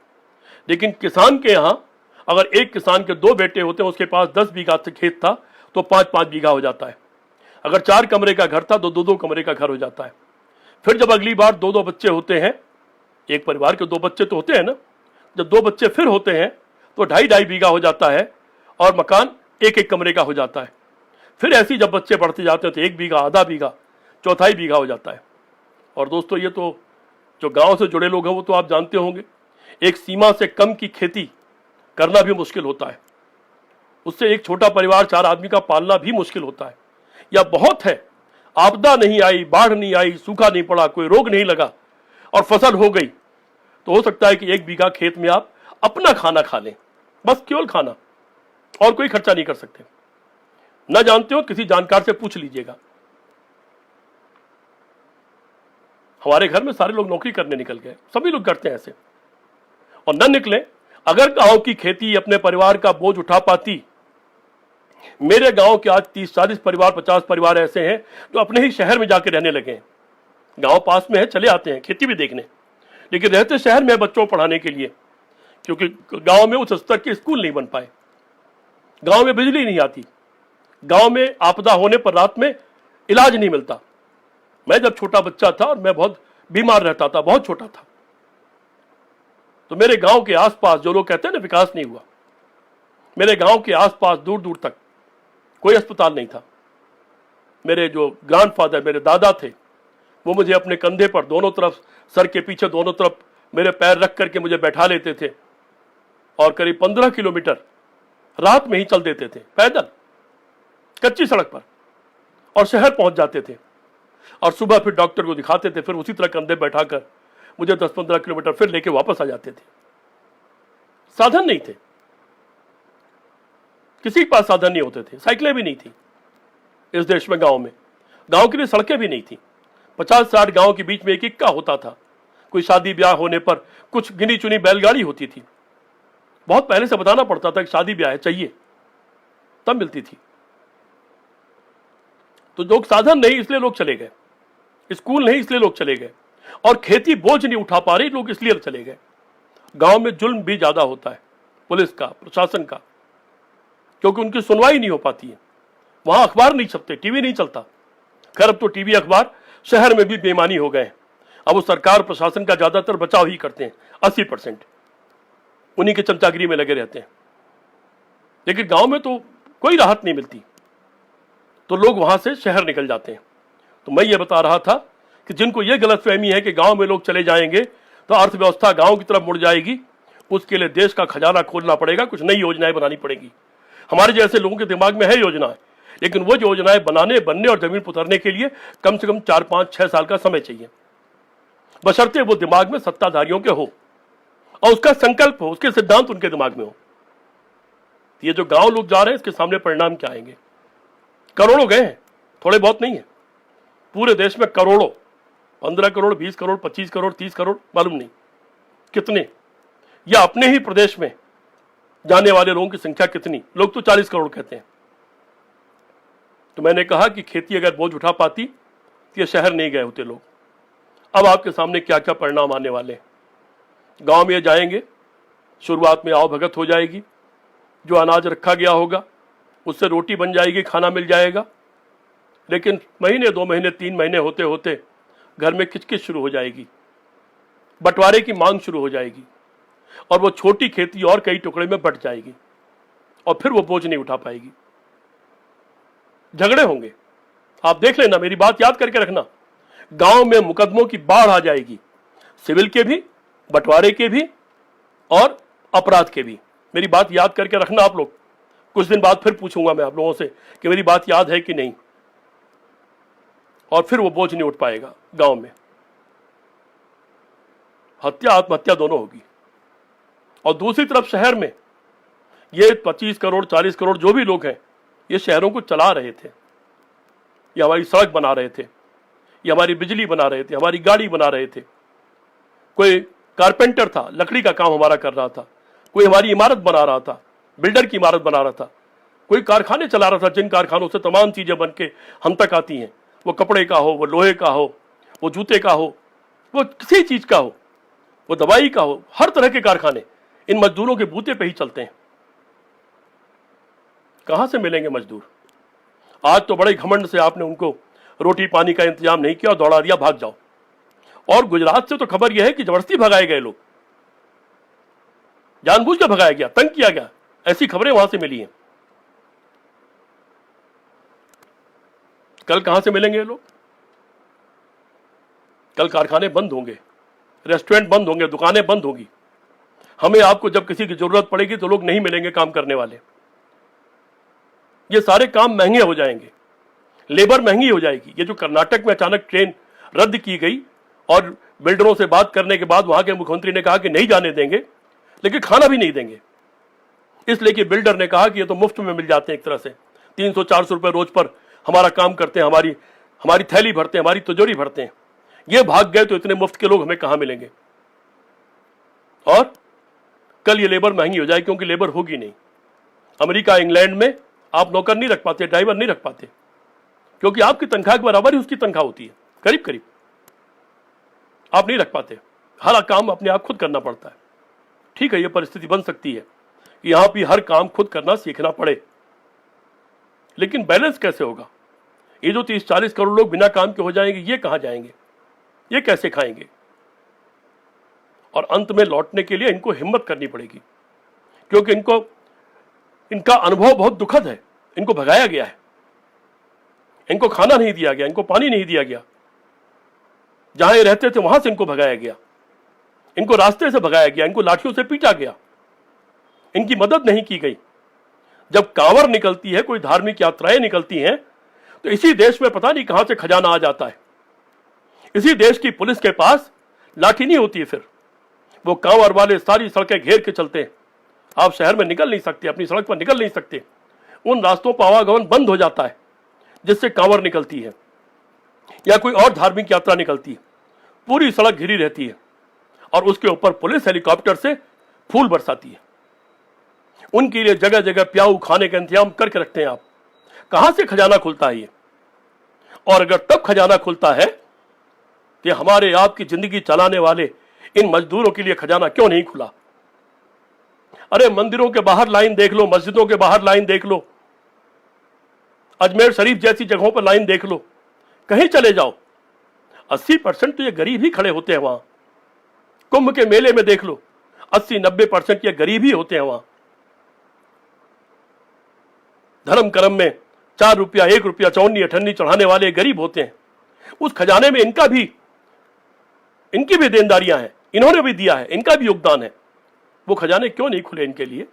लेकिन किसान के यहां अगर एक किसान के 2 बेटे होते हैं, उसके पास 10 बीघा खेत था तो 5-5 बीघा हो जाता है। अगर 4 कमरे का घर था तो 2-2 कमरे का घर हो जाता है। फिर जब अगली बार 2-2 बच्चे होते हैं, एक परिवार के 2 बच्चे तो होते हैं ना, जब 2 बच्चे फिर होते हैं तो 2.5 बीघा हो जाता है, और मकान 1-1 कमरे का हो जाता है। फिर ऐसी जब बच्चे बढ़ते जाते हैं तो 1 बीघा, आधा बीघा, चौथाई बीघा हो जाता है। और दोस्तों, ये तो जो गांव से जुड़े लोग हैं वो तो आप जानते होंगे, एक सीमा से कम की खेती करना भी मुश्किल होता है। उससे एक छोटा परिवार 4 आदमी का पालना भी मुश्किल होता है। या बहुत है, आपदा नहीं आई, बाढ़ नहीं आई, सूखा नहीं पड़ा, कोई रोग नहीं लगा और फसल हो गई, तो हो सकता है कि 1 बीघा खेत में आप अपना खाना खा लें, बस केवल खाना, और कोई खर्चा नहीं कर सकते। न जानते हो, किसी जानकार से पूछ लीजिएगा। हमारे घर में सारे लोग नौकरी करने निकल गए, सभी लोग करते हैं ऐसे, और न निकले, अगर गांव की खेती अपने परिवार का बोझ उठा पाती। मेरे गांव के आज 30-40 परिवार, 50 परिवार ऐसे हैं जो अपने ही शहर में जाके रहने लगे हैं। गांव पास में है, चले आते हैं खेती भी देखने, लेकिन रहते शहर में बच्चों को पढ़ाने के लिए, क्योंकि गांव में उस स्तर के स्कूल नहीं बन पाए, गांव में बिजली नहीं आती, गांव में आपदा होने पर रात में इलाज नहीं मिलता। मैं जब छोटा बच्चा था और मैं बहुत बीमार रहता था, बहुत छोटा था, तो मेरे गांव के आसपास, जो लोग कहते हैं ना विकास नहीं हुआ, मेरे गांव के आसपास दूर दूर तक कोई अस्पताल नहीं था। मेरे जो ग्रैंडफादर, मेरे दादा थे, वो मुझे अपने कंधे पर दोनों तरफ, सर के पीछे दोनों तरफ मेरे पैर रख करके मुझे बैठा लेते थे और करीब 15 किलोमीटर रात में ही चल देते थे पैदल, कच्ची सड़क पर, और शहर पहुंच जाते थे। और सुबह फिर डॉक्टर को दिखाते थे, फिर उसी तरह कंधे बैठाकर मुझे 10-15 किलोमीटर फिर लेके वापस आ जाते थे। साधन नहीं थे, किसी के पास साधन नहीं होते थे, साइकिलें भी नहीं थी इस देश में। गांव के लिए सड़कें भी नहीं थी। 50-60 गांव के बीच में एक इक्का होता था। कोई शादी ब्याह होने पर कुछ गिनी चुनी बैलगाड़ी होती थी। बहुत पहले से बताना पड़ता था कि शादी ब्याह चाहिए, तब मिलती थी। तो लोग, साधन नहीं इसलिए लोग चले गए, स्कूल नहीं इसलिए लोग चले गए, और खेती बोझ नहीं उठा पा रही लोग इसलिए चले गए। गांव में जुल्म भी ज्यादा होता है, पुलिस का, प्रशासन का, क्योंकि उनकी सुनवाई नहीं हो पाती है। वहां अखबार नहीं छपते, टीवी नहीं चलता। खैर अब तो टीवी अखबार शहर में भी बेईमानी हो गए। अब वो सरकार प्रशासन का ज्यादातर बचाव ही करते हैं, 80% उन्हीं के चमचागिरी में लगे रहते हैं। लेकिन गांव में तो कोई राहत नहीं मिलती, तो लोग वहां से शहर निकल जाते हैं। तो मैं ये बता रहा था कि जिनको ये गलतफहमी है कि गांव में लोग चले जाएंगे तो अर्थव्यवस्था गांव की तरफ मुड़ जाएगी, उसके लिए देश का खजाना खोलना पड़ेगा, कुछ नई योजनाएं बनानी पड़ेगी। हमारे जैसे लोगों के दिमाग में है योजनाएं, लेकिन वो योजनाएं बनने और जमीन पर उतरने के लिए कम से कम 4-5-6 साल का समय चाहिए, बशर्ते वो दिमाग में सत्ताधारियों के हो और उसका संकल्प हो, उसके सिद्धांत उनके दिमाग में हो। ये जो गांव लोग जा रहे हैं, इसके सामने परिणाम क्या आएंगे? करोड़ों गए हैं, थोड़े बहुत नहीं है। पूरे देश में करोड़ों, 15 करोड़, 20 करोड़, 25 करोड़, 30 करोड़, मालूम नहीं कितने, या अपने ही प्रदेश में जाने वाले लोगों की संख्या कितनी, लोग तो 40 करोड़ कहते हैं। तो मैंने कहा कि खेती अगर बोझ उठा पाती तो ये शहर नहीं गए होते लोग। अब आपके सामने क्या क्या परिणाम आने वाले। गांव में जाएंगे, शुरुआत में आवभगत हो जाएगी, जो अनाज रखा गया होगा उससे रोटी बन जाएगी, खाना मिल जाएगा। लेकिन महीने, 2 महीने, 3 महीने होते होते घर में किचकिच शुरू हो जाएगी, बंटवारे की मांग शुरू हो जाएगी, और वो छोटी खेती और कई टुकड़े में बंट जाएगी, और फिर वो बोझ नहीं उठा पाएगी। झगड़े होंगे, आप देख लेना, मेरी बात याद करके रखना। गांव में मुकदमों की बाढ़ आ जाएगी, सिविल के भी, बंटवारे के भी और अपराध के भी। मेरी बात याद करके रखना आप लोग। कुछ दिन बाद फिर पूछूंगा मैं आप लोगों से कि मेरी बात याद है कि नहीं, और फिर वो बोझ नहीं उठ पाएगा। गांव में हत्या, आत्महत्या दोनों होगी। और दूसरी तरफ शहर में ये 25 करोड़, 40 करोड़ जो भी लोग हैं, ये शहरों को चला रहे थे, ये हमारी सड़क बना रहे थे, ये हमारी बिजली बना रहे थे, हमारी गाड़ी बना रहे थे। कोई कारपेंटर था, लकड़ी का काम हमारा कर रहा था, कोई हमारी इमारत बना रहा था, बिल्डर की इमारत बना रहा था, कोई कारखाने चला रहा था, जिन कारखानों से तमाम चीजें बन के हम तक आती हैं। वो कपड़े का हो, वो लोहे का हो, वो जूते का हो, वो किसी चीज का हो, वो दवाई का हो, हर तरह के कारखाने इन मजदूरों के बूते पे ही चलते हैं। कहां से मिलेंगे मजदूर? आज तो बड़े घमंड से आपने उनको रोटी पानी का इंतजाम नहीं किया, दौड़ा दिया, भाग जाओ। और गुजरात से तो खबर यह है कि जबरदस्ती भगाए गए लोग, जानबूझ कर भगाया गया, तंग किया गया, ऐसी खबरें वहां से मिली हैं। कल कहां से मिलेंगे ये लोग? कल कारखाने बंद होंगे, रेस्टोरेंट बंद होंगे, दुकानें बंद होंगी। हमें आपको जब किसी की जरूरत पड़ेगी तो लोग नहीं मिलेंगे काम करने वाले। ये सारे काम महंगे हो जाएंगे, लेबर महंगी हो जाएगी। ये जो कर्नाटक में अचानक ट्रेन रद्द की गई और बिल्डरों से बात करने के बाद वहां के मुख्यमंत्री ने कहा कि नहीं जाने देंगे, लेकिन खाना भी नहीं देंगे, इसलिए कि बिल्डर ने कहा कि ये तो मुफ्त में मिल जाते हैं, एक तरह से 300-400 रुपए रोज पर हमारा काम करते हैं, हमारी थैली भरते हैं, हमारी तिजोरी भरते हैं। ये भाग गए तो इतने मुफ्त के लोग हमें कहां मिलेंगे? और कल ये लेबर महंगी हो जाएगी, क्योंकि लेबर होगी नहीं। अमेरिका, इंग्लैंड में आप नौकर नहीं रख पाते, ड्राइवर नहीं रख पाते, क्योंकि आपकी तनख्वाह के बराबर ही उसकी तनख्वाह होती है, करीब करीब। आप नहीं रख पाते, हर काम अपने आप खुद करना पड़ता है। ठीक है, ये परिस्थिति बन सकती है कि यहां भी हर काम खुद करना सीखना पड़े। लेकिन बैलेंस कैसे होगा? ये जो 30-40 करोड़ लोग बिना काम के हो जाएंगे, ये कहां जाएंगे? ये कैसे खाएंगे? और अंत में लौटने के लिए इनको हिम्मत करनी पड़ेगी, क्योंकि इनका अनुभव बहुत दुखद है। इनको भगाया गया है, इनको खाना नहीं दिया गया, इनको पानी नहीं दिया गया, जहां ये रहते थे वहां से इनको भगाया गया, इनको रास्ते से भगाया गया, इनको लाठियों से पीटा गया, इनकी मदद नहीं की गई। जब कांवर निकलती है, कोई धार्मिक यात्राएं निकलती हैं, तो इसी देश में पता नहीं कहां से खजाना आ जाता है। इसी देश की पुलिस के पास लाठी नहीं होती है, फिर वो कांवर वाले सारी सड़कें घेर के चलते हैं। आप शहर में निकल नहीं सकते, अपनी सड़क पर निकल नहीं सकते, उन रास्तों पर आवागमन बंद हो जाता है जिससे कांवर निकलती है या कोई और धार्मिक यात्रा निकलती है। पूरी सड़क घिरी रहती है और उसके ऊपर पुलिस हेलीकॉप्टर से फूल बरसाती है। उनके लिए जगह जगह प्याऊ खाने का इंतजाम करके रखते हैं। आप कहां से खजाना खुलता है ये? और अगर तब खजाना खुलता है कि हमारे आपकी जिंदगी चलाने वाले इन मजदूरों के लिए खजाना क्यों नहीं खुला? अरे मंदिरों के बाहर लाइन देख लो, मस्जिदों के बाहर लाइन देख लो, अजमेर शरीफ जैसी जगहों पर लाइन देख लो, कहीं चले जाओ, 80% तो ये गरीब ही खड़े होते हैं वहां। कुंभ के मेले में देख लो, 80-90% ये गरीब ही होते हैं वहां। धर्म कर्म में 4 रुपया 1 रुपया चौनी अठन्नी चढ़ाने वाले गरीब होते हैं। उस खजाने में इनकी भी देनदारियां हैं, इन्होंने भी दिया है, इनका भी योगदान है। वो खजाने क्यों नहीं खुले इनके लिए?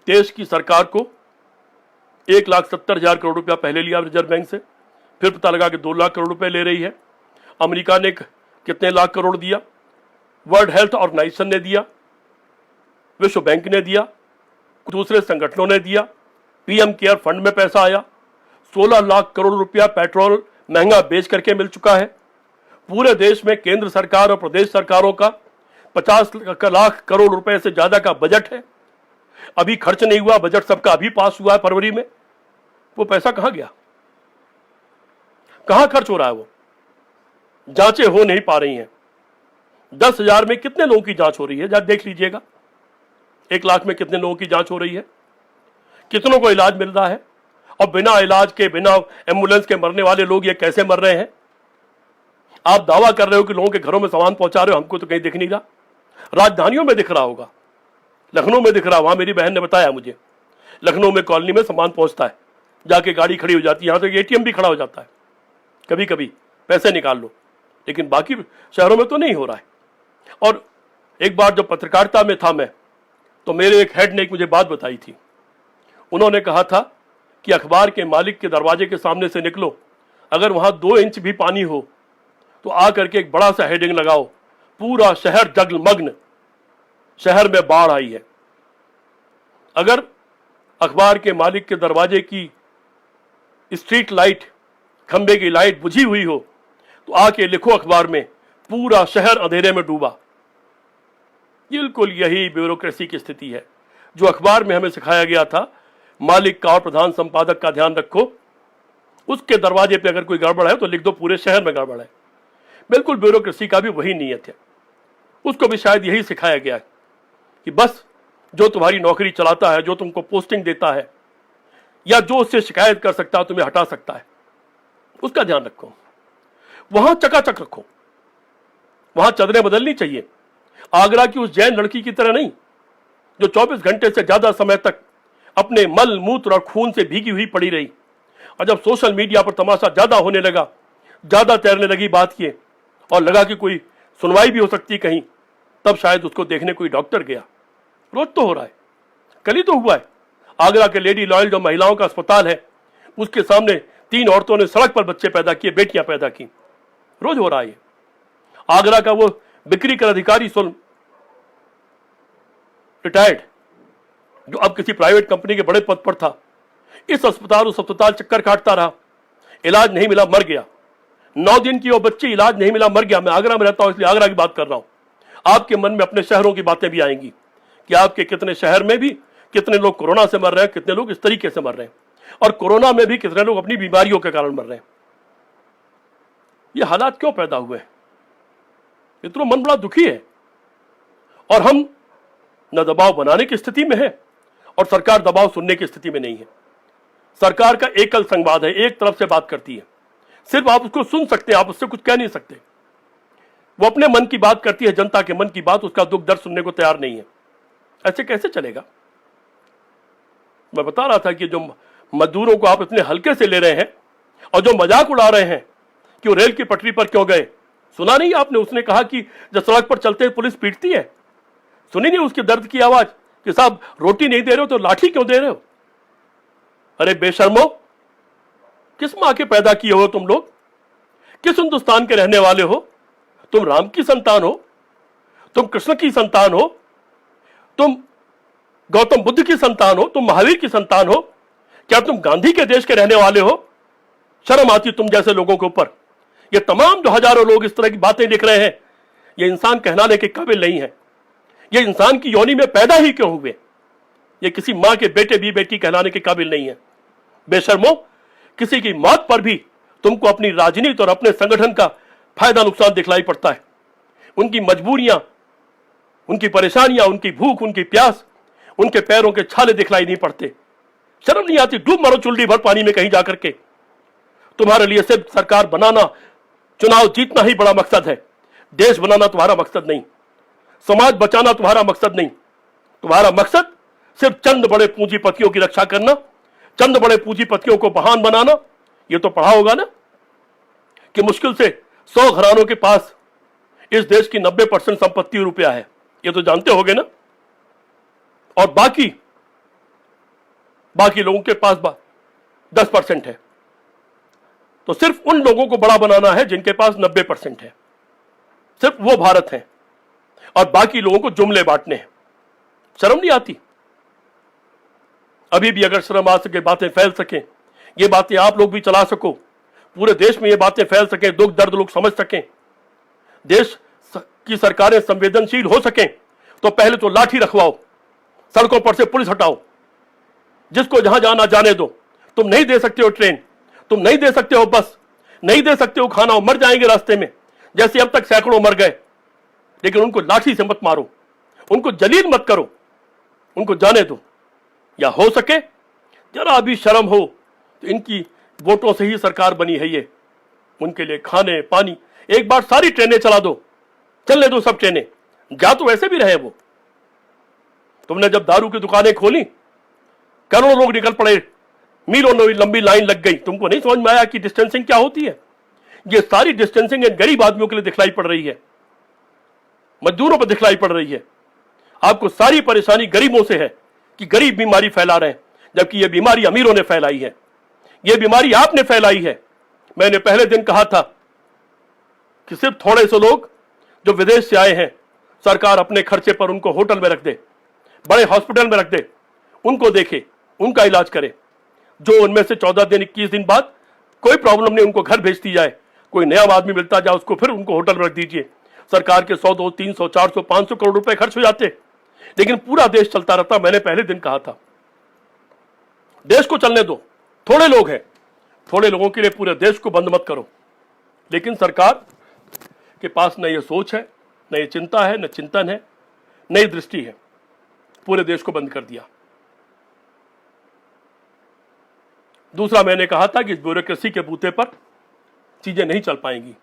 देश की सरकार को 1,70,000 करोड़ रुपया पहले लिया रिजर्व बैंक से, फिर पता लगा कि 2 लाख करोड़ रुपए ले रही है। अमेरिका ने कितने लाख करोड़ दिया, वर्ल्ड हेल्थ ऑर्गेनाइजेशन ने दिया, विश्व बैंक ने दिया, दूसरे संगठनों ने दिया, पीएम केयर फंड में पैसा आया, 16 लाख करोड़ रुपया पेट्रोल महंगा बेच करके मिल चुका है। पूरे देश में केंद्र सरकार और प्रदेश सरकारों का 50 लाख करोड़ रुपए से ज्यादा का बजट है। अभी खर्च नहीं हुआ, बजट सबका अभी पास हुआ है फरवरी में। वो पैसा कहां गया? कहां खर्च हो रहा है? वो जांचें हो नहीं पा रही हैं। 10,000 में कितने लोगों की जांच हो रही है? जरा देख लीजिएगा। 1 लाख में कितने लोगों की जांच हो रही है? कितनों को इलाज मिल रहा है? और बिना इलाज के, बिना एम्बुलेंस के मरने वाले लोग ये कैसे मर रहे हैं? आप दावा कर रहे हो कि लोगों के घरों में सामान पहुंचा रहे हो, हमको तो कहीं दिख नहीं रहा। राजधानियों में दिख रहा होगा, लखनऊ में दिख रहा, वहां मेरी बहन ने बताया मुझे, लखनऊ में कॉलोनी में सामान पहुंचता है, जाके गाड़ी खड़ी हो जाती है, यहां तक एटीएम भी खड़ा हो जाता है, कभी कभी पैसे निकाल लो, लेकिन बाकी शहरों में तो नहीं हो रहा है। और एक बार जब पत्रकारिता में था मैं, तो मेरे एक हेड ने मुझे बात बताई थी। उन्होंने कहा था कि अखबार के मालिक के दरवाजे के सामने से निकलो, अगर वहां 2 इंच भी पानी हो तो आ करके एक बड़ा सा हेडिंग लगाओ, पूरा शहर जलमग्न, शहर में बाढ़ आई है। अगर अखबार के मालिक के दरवाजे की स्ट्रीट लाइट, खंबे की लाइट बुझी हुई हो तो आके लिखो अखबार में, पूरा शहर अंधेरे में डूबा। बिल्कुल यही ब्यूरोक्रेसी की स्थिति है जो अखबार में हमें सिखाया गया था। मालिक का और प्रधान संपादक का ध्यान रखो, उसके दरवाजे पे अगर कोई गड़बड़ है तो लिख दो पूरे शहर में गड़बड़ है। बिल्कुल ब्यूरोक्रेसी का भी वही नियत है। उसको भी शायद यही सिखाया गया है कि बस जो तुम्हारी नौकरी चलाता है, जो तुमको पोस्टिंग देता है, या जो उससे शिकायत कर सकता है, तुम्हें हटा सकता है, उसका ध्यान रखो। वहां चकाचक रखो, वहां चादरें बदलनी चाहिए। आगरा की उस जैन लड़की की तरह नहीं जो 24 घंटे से ज्यादा समय तक अपने मल मूत्र और खून से भीगी हुई पड़ी रही, और जब सोशल मीडिया पर तमाशा ज्यादा होने लगा, ज्यादा तैरने लगी बात किए, और लगा कि कोई सुनवाई भी हो सकती कहीं, तब शायद उसको देखने कोई डॉक्टर गया। रोज तो हो रहा है, कल ही तो हुआ है। आगरा के लेडी लॉयल जो महिलाओं का अस्पताल है, उसके सामने 3 औरतों ने सड़क पर बच्चे पैदा किए, बेटियां पैदा की। रोज हो रहा है। आगरा का वो बिक्री कर अधिकारी रिटायर्ड, जो अब किसी प्राइवेट कंपनी के बड़े पद पर था, इस अस्पताल उस अस्पताल चक्कर काटता रहा, इलाज नहीं मिला, मर गया। 9 दिन की वो बच्ची, इलाज नहीं मिला, मर गया। मैं आगरा में रहता हूं इसलिए आगरा की बात कर रहा हूं। आपके मन में अपने शहरों की बातें भी आएंगी कि आपके कितने शहर में भी कितने लोग कोरोना से मर रहे हैं, कितने लोग इस तरीके से मर रहे हैं, और कोरोना में भी कितने लोग अपनी बीमारियों के कारण मर रहे हैं। ये हालात क्यों पैदा हुए हैं? ये तो मन बड़ा दुखी है। और हम न दबाव बनाने की स्थिति में है और सरकार दबाव सुनने की स्थिति में नहीं है। सरकार का एकल संवाद है, एक तरफ से बात करती है, सिर्फ आप उसको सुन सकते हैं, आप उससे कुछ कह नहीं सकते। वो अपने मन की बात करती है, जनता के मन की बात, उसका दुख दर्द सुनने को तैयार नहीं है। ऐसे कैसे चलेगा? मैं बता रहा था कि जो मजदूरों को आप इतने हल्के से ले रहे हैं और जो मजाक उड़ा रहे हैं कि वो रेल की पटरी पर क्यों गए, सुना नहीं आपने? उसने कहा कि जब सड़क पर चलते हैं पुलिस पीटती है, सुनी नहीं उसके दर्द की आवाज कि साहब रोटी नहीं दे रहे हो तो लाठी क्यों दे रहे हो? अरे बेशर्मो, किस मां के पैदा किए हो तुम लोग? किस हिंदुस्तान के रहने वाले हो? तुम राम की संतान हो? तुम कृष्ण की संतान हो? तुम गौतम बुद्ध की संतान हो? तुम महावीर की संतान हो? क्या तुम गांधी के देश के रहने वाले हो? शर्म आती तुम जैसे लोगों के ऊपर। ये तमाम जो हजारों लोग इस तरह की बातें लिख रहे हैं, ये इंसान कहलाने के काबिल नहीं है। ये इंसान की योनि में पैदा ही क्यों हुए? ये किसी मां के बेटे भी बेटी कहलाने के काबिल नहीं है। बेशर्मो, किसी की मौत पर भी तुमको अपनी राजनीति और अपने संगठन का फायदा नुकसान दिखलाई पड़ता है। उनकी मजबूरियां, उनकी परेशानियां, उनकी भूख, उनकी प्यास, उनके पैरों के छाले दिखलाई नहीं पड़ते। शर्म नहीं आती? डूब मरो चुल्ली भर पानी में कहीं जाकर के। तुम्हारे लिए सिर्फ सरकार बनाना, चुनाव जीतना ही बड़ा मकसद है। देश बनाना तुम्हारा मकसद नहीं, समाज बचाना तुम्हारा मकसद नहीं। तुम्हारा मकसद सिर्फ चंद बड़े पूंजीपतियों की रक्षा करना, चंद बड़े पूंजीपतियों को महान बनाना। ये तो पढ़ा होगा ना कि मुश्किल से 100 घरानों के पास इस देश की 90% संपत्ति रुपया है। ये तो जानते होगे ना। और बाकी लोगों के पास 10% है। तो सिर्फ उन लोगों को बड़ा बनाना है जिनके पास 90% है। सिर्फ वो भारत है और बाकी लोगों को जुमले बांटने हैं। शर्म नहीं आती? अभी भी अगर शर्म आ सके, बातें फैल सकें, ये बातें आप लोग भी चला सको, पूरे देश में ये बातें फैल सकें, दुख दर्द लोग समझ सकें, देश की सरकारें संवेदनशील हो सकें, तो पहले तो लाठी रखवाओ, सड़कों पर से पुलिस हटाओ, जिसको जहां जाना जाने दो। तुम नहीं दे सकते हो ट्रेन, तुम नहीं दे सकते हो बस, नहीं दे सकते हो खाना, मर जाएंगे रास्ते में, जैसे अब तक सैकड़ों मर गए। लेकिन उनको लाठी से मत मारो, उनको जलील मत करो, उनको जाने दो। या हो सके जरा भी शर्म हो तो इनकी वोटों से ही सरकार बनी है ये, उनके लिए खाने पानी, एक बार सारी ट्रेनें चला दो, चलने दो सब ट्रेनें, जा तो वैसे भी रहे वो। तुमने जब दारू की दुकानें खोली, करोड़ों लोग निकल पड़े, मीलों लंबी लाइन लग गई। तुमको नहीं समझ में आया कि डिस्टेंसिंग क्या होती है? ये सारी डिस्टेंसिंग गरीब आदमियों के लिए दिखलाई पड़ रही है, मजदूरों पर दिखलाई पड़ रही है। आपको सारी परेशानी गरीबों से है कि गरीब बीमारी फैला रहे हैं, जबकि यह बीमारी अमीरों ने फैलाई है, यह बीमारी आपने फैलाई है। मैंने पहले दिन कहा था कि सिर्फ थोड़े से लोग जो विदेश से आए हैं, सरकार अपने खर्चे पर उनको होटल में रख दे, बड़े हॉस्पिटल में रख दे, उनको देखे, उनका इलाज करे। जो उनमें से 14 दिन 21 दिन बाद कोई प्रॉब्लम नहीं, उनको घर भेज दी जाए। कोई नया आदमी मिलता जाए, उसको फिर उनको होटल में रख दीजिए। सरकार के 100 200 300 400 500 करोड़ रुपए खर्च हो जाते, लेकिन पूरा देश चलता रहता। मैंने पहले दिन कहा था देश को चलने दो, थोड़े लोग हैं, थोड़े लोगों के लिए पूरे देश को बंद मत करो। लेकिन सरकार के पास न ये सोच है, न ये चिंता है, न चिंतन है, नई दृष्टि है, पूरे देश को बंद कर दिया। दूसरा, मैंने कहा था कि ब्यूरोक्रेसी के बूते पर चीजें नहीं चल पाएंगी।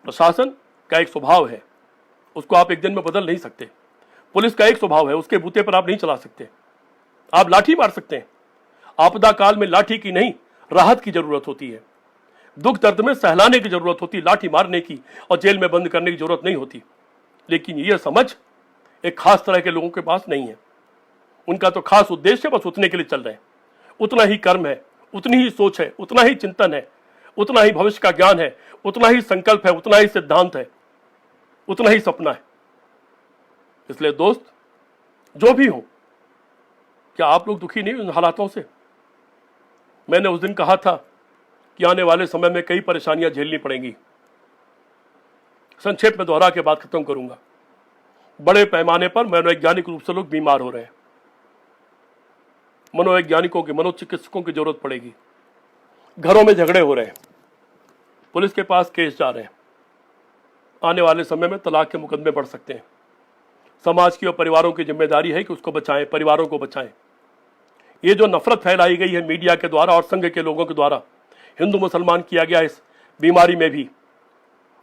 प्रशासन का एक स्वभाव है, उसको आप एक दिन में बदल नहीं सकते। पुलिस का एक स्वभाव है, उसके बूते पर आप नहीं चला सकते। आप लाठी मार सकते हैं, आपदा काल में लाठी की नहीं, राहत की जरूरत होती है। दुख दर्द में सहलाने की जरूरत होती, लाठी मारने की और जेल में बंद करने की जरूरत नहीं होती। लेकिन यह समझ एक खास तरह के लोगों के पास नहीं है। उनका तो खास उद्देश्य बस उतने के लिए चल रहे हैं, उतना ही कर्म है, उतनी ही सोच है, उतना ही चिंतन है, उतना ही भविष्य का ज्ञान है, उतना ही संकल्प है, उतना ही सिद्धांत है, उतना ही सपना है। इसलिए दोस्त, जो भी हो, क्या आप लोग दुखी नहीं उन हालातों से? मैंने उस दिन कहा था कि आने वाले समय में कई परेशानियां झेलनी पड़ेंगी। संक्षेप में दोहरा के बात खत्म करूंगा। बड़े पैमाने पर मनोवैज्ञानिक रूप से लोग बीमार हो रहे हैं, मनोवैज्ञानिकों की, मनोचिकित्सकों की जरूरत पड़ेगी। घरों में झगड़े हो रहे हैं, पुलिस के पास केस जा रहे हैं, आने वाले समय में तलाक के मुकदमे बढ़ सकते हैं। समाज की और परिवारों की जिम्मेदारी है कि उसको बचाएं, परिवारों को बचाएं। ये जो नफरत फैलाई गई है मीडिया के द्वारा और संघ के लोगों के द्वारा, हिंदू मुसलमान किया गया इस बीमारी में भी,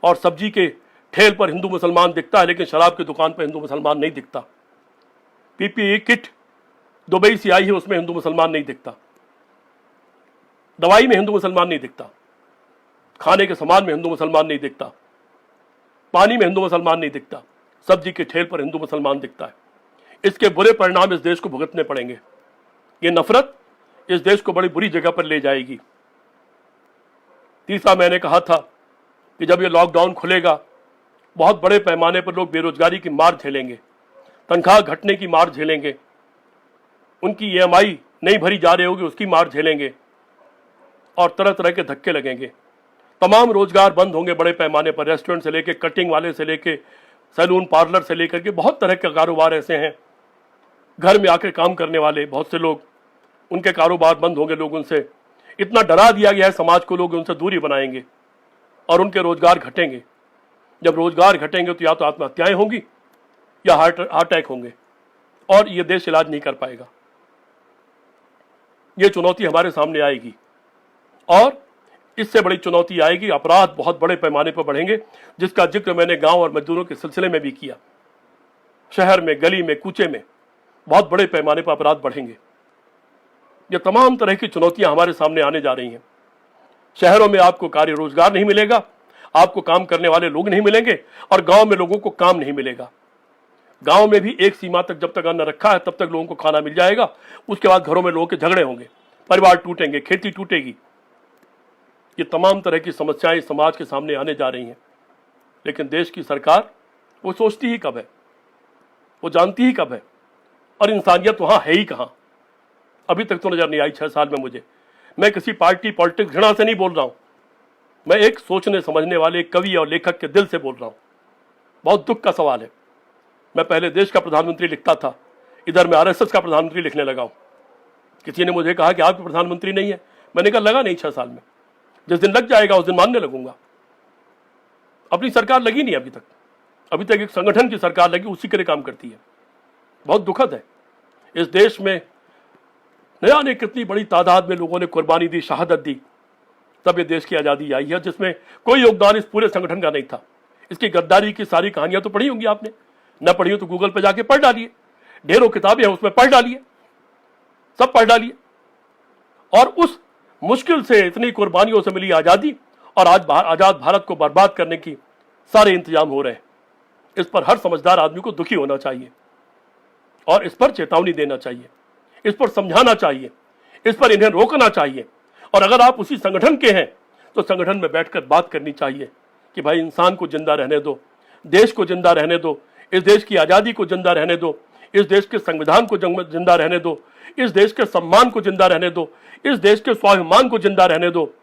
और सब्जी के ठेल पर हिंदू मुसलमान दिखता है लेकिन शराब की दुकान पर हिंदू मुसलमान नहीं दिखता। पीपीई किट दुबई से आई है, उसमें हिंदू मुसलमान नहीं दिखता। दवाई में हिंदू मुसलमान नहीं दिखता। खाने के सामान में हिंदू मुसलमान नहीं दिखता। पानी में हिंदू मुसलमान नहीं दिखता। सब्जी के ठेल पर हिंदू मुसलमान दिखता है। इसके बुरे परिणाम इस देश को भुगतने पड़ेंगे। ये नफरत इस देश को बड़ी बुरी जगह पर ले जाएगी। तीसरा, मैंने कहा था कि जब ये लॉकडाउन खुलेगा, बहुत बड़े पैमाने पर लोग बेरोजगारी की मार झेलेंगे, तनख्वाह घटने की मार झेलेंगे, उनकी ईएमआई नहीं भरी जा रही होगी उसकी मार झेलेंगे, और तरह तरह के धक्के लगेंगे। तमाम रोजगार बंद होंगे बड़े पैमाने पर। रेस्टोरेंट से लेके, कटिंग वाले से लेके, सैलून पार्लर से लेकर के बहुत तरह के कारोबार ऐसे हैं। घर में आकर काम करने वाले बहुत से लोग, उनके कारोबार बंद होंगे। लोग उनसे इतना डरा दिया गया है समाज को, लोग उनसे दूरी बनाएंगे और उनके रोजगार घटेंगे। जब रोजगार घटेंगे तो या तो आत्महत्याएं होंगी या हार्ट अटैक होंगे, और ये देश इलाज नहीं कर पाएगा। ये चुनौती हमारे सामने आएगी, और इससे बड़ी चुनौती आएगी, अपराध बहुत बड़े पैमाने पर बढ़ेंगे, जिसका जिक्र मैंने गांव और मजदूरों के सिलसिले में भी किया। शहर में, गली में, कूचे में बहुत बड़े पैमाने पर अपराध बढ़ेंगे। ये तमाम तरह की चुनौतियां हमारे सामने आने जा रही हैं। शहरों में आपको कार्य रोजगार नहीं मिलेगा, आपको काम करने वाले लोग नहीं मिलेंगे, और गांव में लोगों को काम नहीं मिलेगा। गांव में भी एक सीमा तक जब तक अन्न रखा है तब तक लोगों को खाना मिल जाएगा। उसके बाद घरों में लोगों के झगड़े होंगे, परिवार टूटेंगे, खेती टूटेगी। ये तमाम तरह की समस्याएं समाज के सामने आने जा रही हैं। लेकिन देश की सरकार वो सोचती ही कब है, वो जानती ही कब है, और इंसानियत वहां है ही कहां। अभी तक तो नजर नहीं आई 6 साल में मुझे। मैं किसी पार्टी पॉलिटिक्स घृणा से नहीं बोल रहा हूं, मैं एक सोचने समझने वाले एक कवि और लेखक के दिल से बोल रहा हूं। बहुत दुख का सवाल है। मैं पहले देश का प्रधानमंत्री लिखता था, इधर मैं आरएसएस का प्रधानमंत्री लिखने लगा हूं। किसी ने मुझे कहा कि आप प्रधानमंत्री नहीं है, मैंने कहा लगा नहीं 6 साल में, जिस दिन लग जाएगा उस दिन मानने लगूंगा। अपनी सरकार लगी नहीं अभी तक एक संगठन की सरकार लगी, उसी के लिए काम करती है। बहुत दुखद है। इस देश में न जाने कितनी बड़ी तादाद में लोगों ने कुर्बानी दी, शहादत दी, तब ये देश की आज़ादी आई है, जिसमें कोई योगदान इस पूरे संगठन का नहीं था। इसकी गद्दारी की सारी कहानियां तो पढ़ी होंगी आपने, न पढ़ी हो तो गूगल पे जाके पढ़ डालिए, ढेरों किताबें हैं उसमें पढ़ डालिए, सब पढ़ डालिए। और उस मुश्किल से इतनी कुर्बानियों से मिली आज़ादी, और आज आज़ाद भारत को बर्बाद करने की सारे इंतजाम हो रहे हैं। इस पर हर समझदार आदमी को दुखी होना चाहिए, और इस पर चेतावनी देना चाहिए, इस पर समझाना चाहिए, इस पर इन्हें रोकना चाहिए। और अगर आप उसी संगठन के हैं तो संगठन में बैठकर बात करनी चाहिए कि भाई इंसान को जिंदा रहने दो, देश को जिंदा रहने दो, इस देश की आज़ादी को जिंदा रहने दो, इस देश के संविधान को जिंदा रहने दो, इस देश के सम्मान को जिंदा रहने दो, इस देश के स्वाभिमान को जिंदा रहने दो,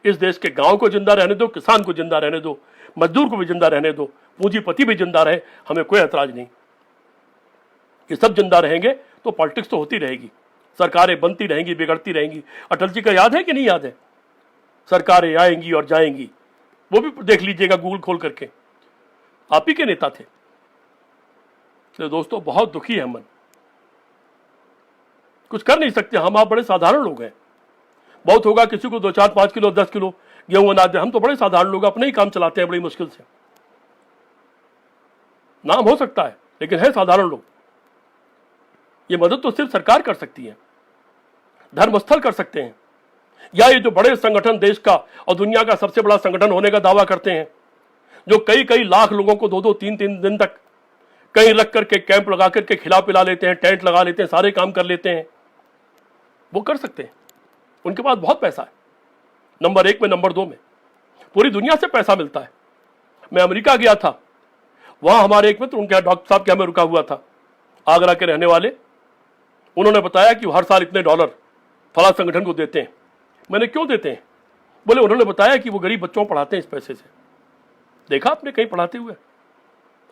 इस देश के गांव को जिंदा रहने दो, किसान को जिंदा रहने दो, मजदूर को भी जिंदा रहने दो, पूंजीपति भी जिंदा रहे, हमें कोई ऐतराज नहीं। ये सब जिंदा रहेंगे तो पॉलिटिक्स तो होती रहेगी, सरकारें बनती रहेंगी, बिगड़ती रहेंगी। अटल जी का याद है कि नहीं याद है? सरकारें आएंगी और जाएंगी, वो भी देख लीजिएगा गूगल खोल करके, आप ही के नेता थे। तो दोस्तों बहुत दुखी है मन, कुछ कर नहीं सकते हम, आप बड़े साधारण लोग हैं। बहुत होगा किसी को 2, 4, 5 किलो 10 किलो गेहूं अनाज दे, हम तो बड़े साधारण लोग अपने ही काम चलाते हैं बड़ी मुश्किल से। नाम हो सकता है लेकिन है साधारण लोग। ये मदद तो सिर्फ सरकार कर सकती है, धर्मस्थल कर सकते हैं, या ये जो बड़े संगठन देश का और दुनिया का सबसे बड़ा संगठन होने का दावा करते हैं, जो कई कई लाख लोगों को 2-2, 3-3 दिन तक कहीं रख करके कैंप लगा करके खिला पिला लेते हैं, टेंट लगा लेते हैं, सारे काम कर लेते हैं, वो कर सकते हैं। उनके पास बहुत पैसा है, नंबर 1 में, नंबर 2 में, पूरी दुनिया से पैसा मिलता है। मैं अमेरिका गया था, वहां हमारे एक मित्र उनके डॉक्टर साहब के हमें रुका हुआ था, आगरा के रहने वाले। उन्होंने बताया कि हर साल इतने डॉलर फला संगठन को देते हैं। मैंने क्यों देते हैं? बोले उन्होंने बताया कि वो गरीब बच्चों को पढ़ाते हैं इस पैसे से। देखा आपने कहीं पढ़ाते हुए?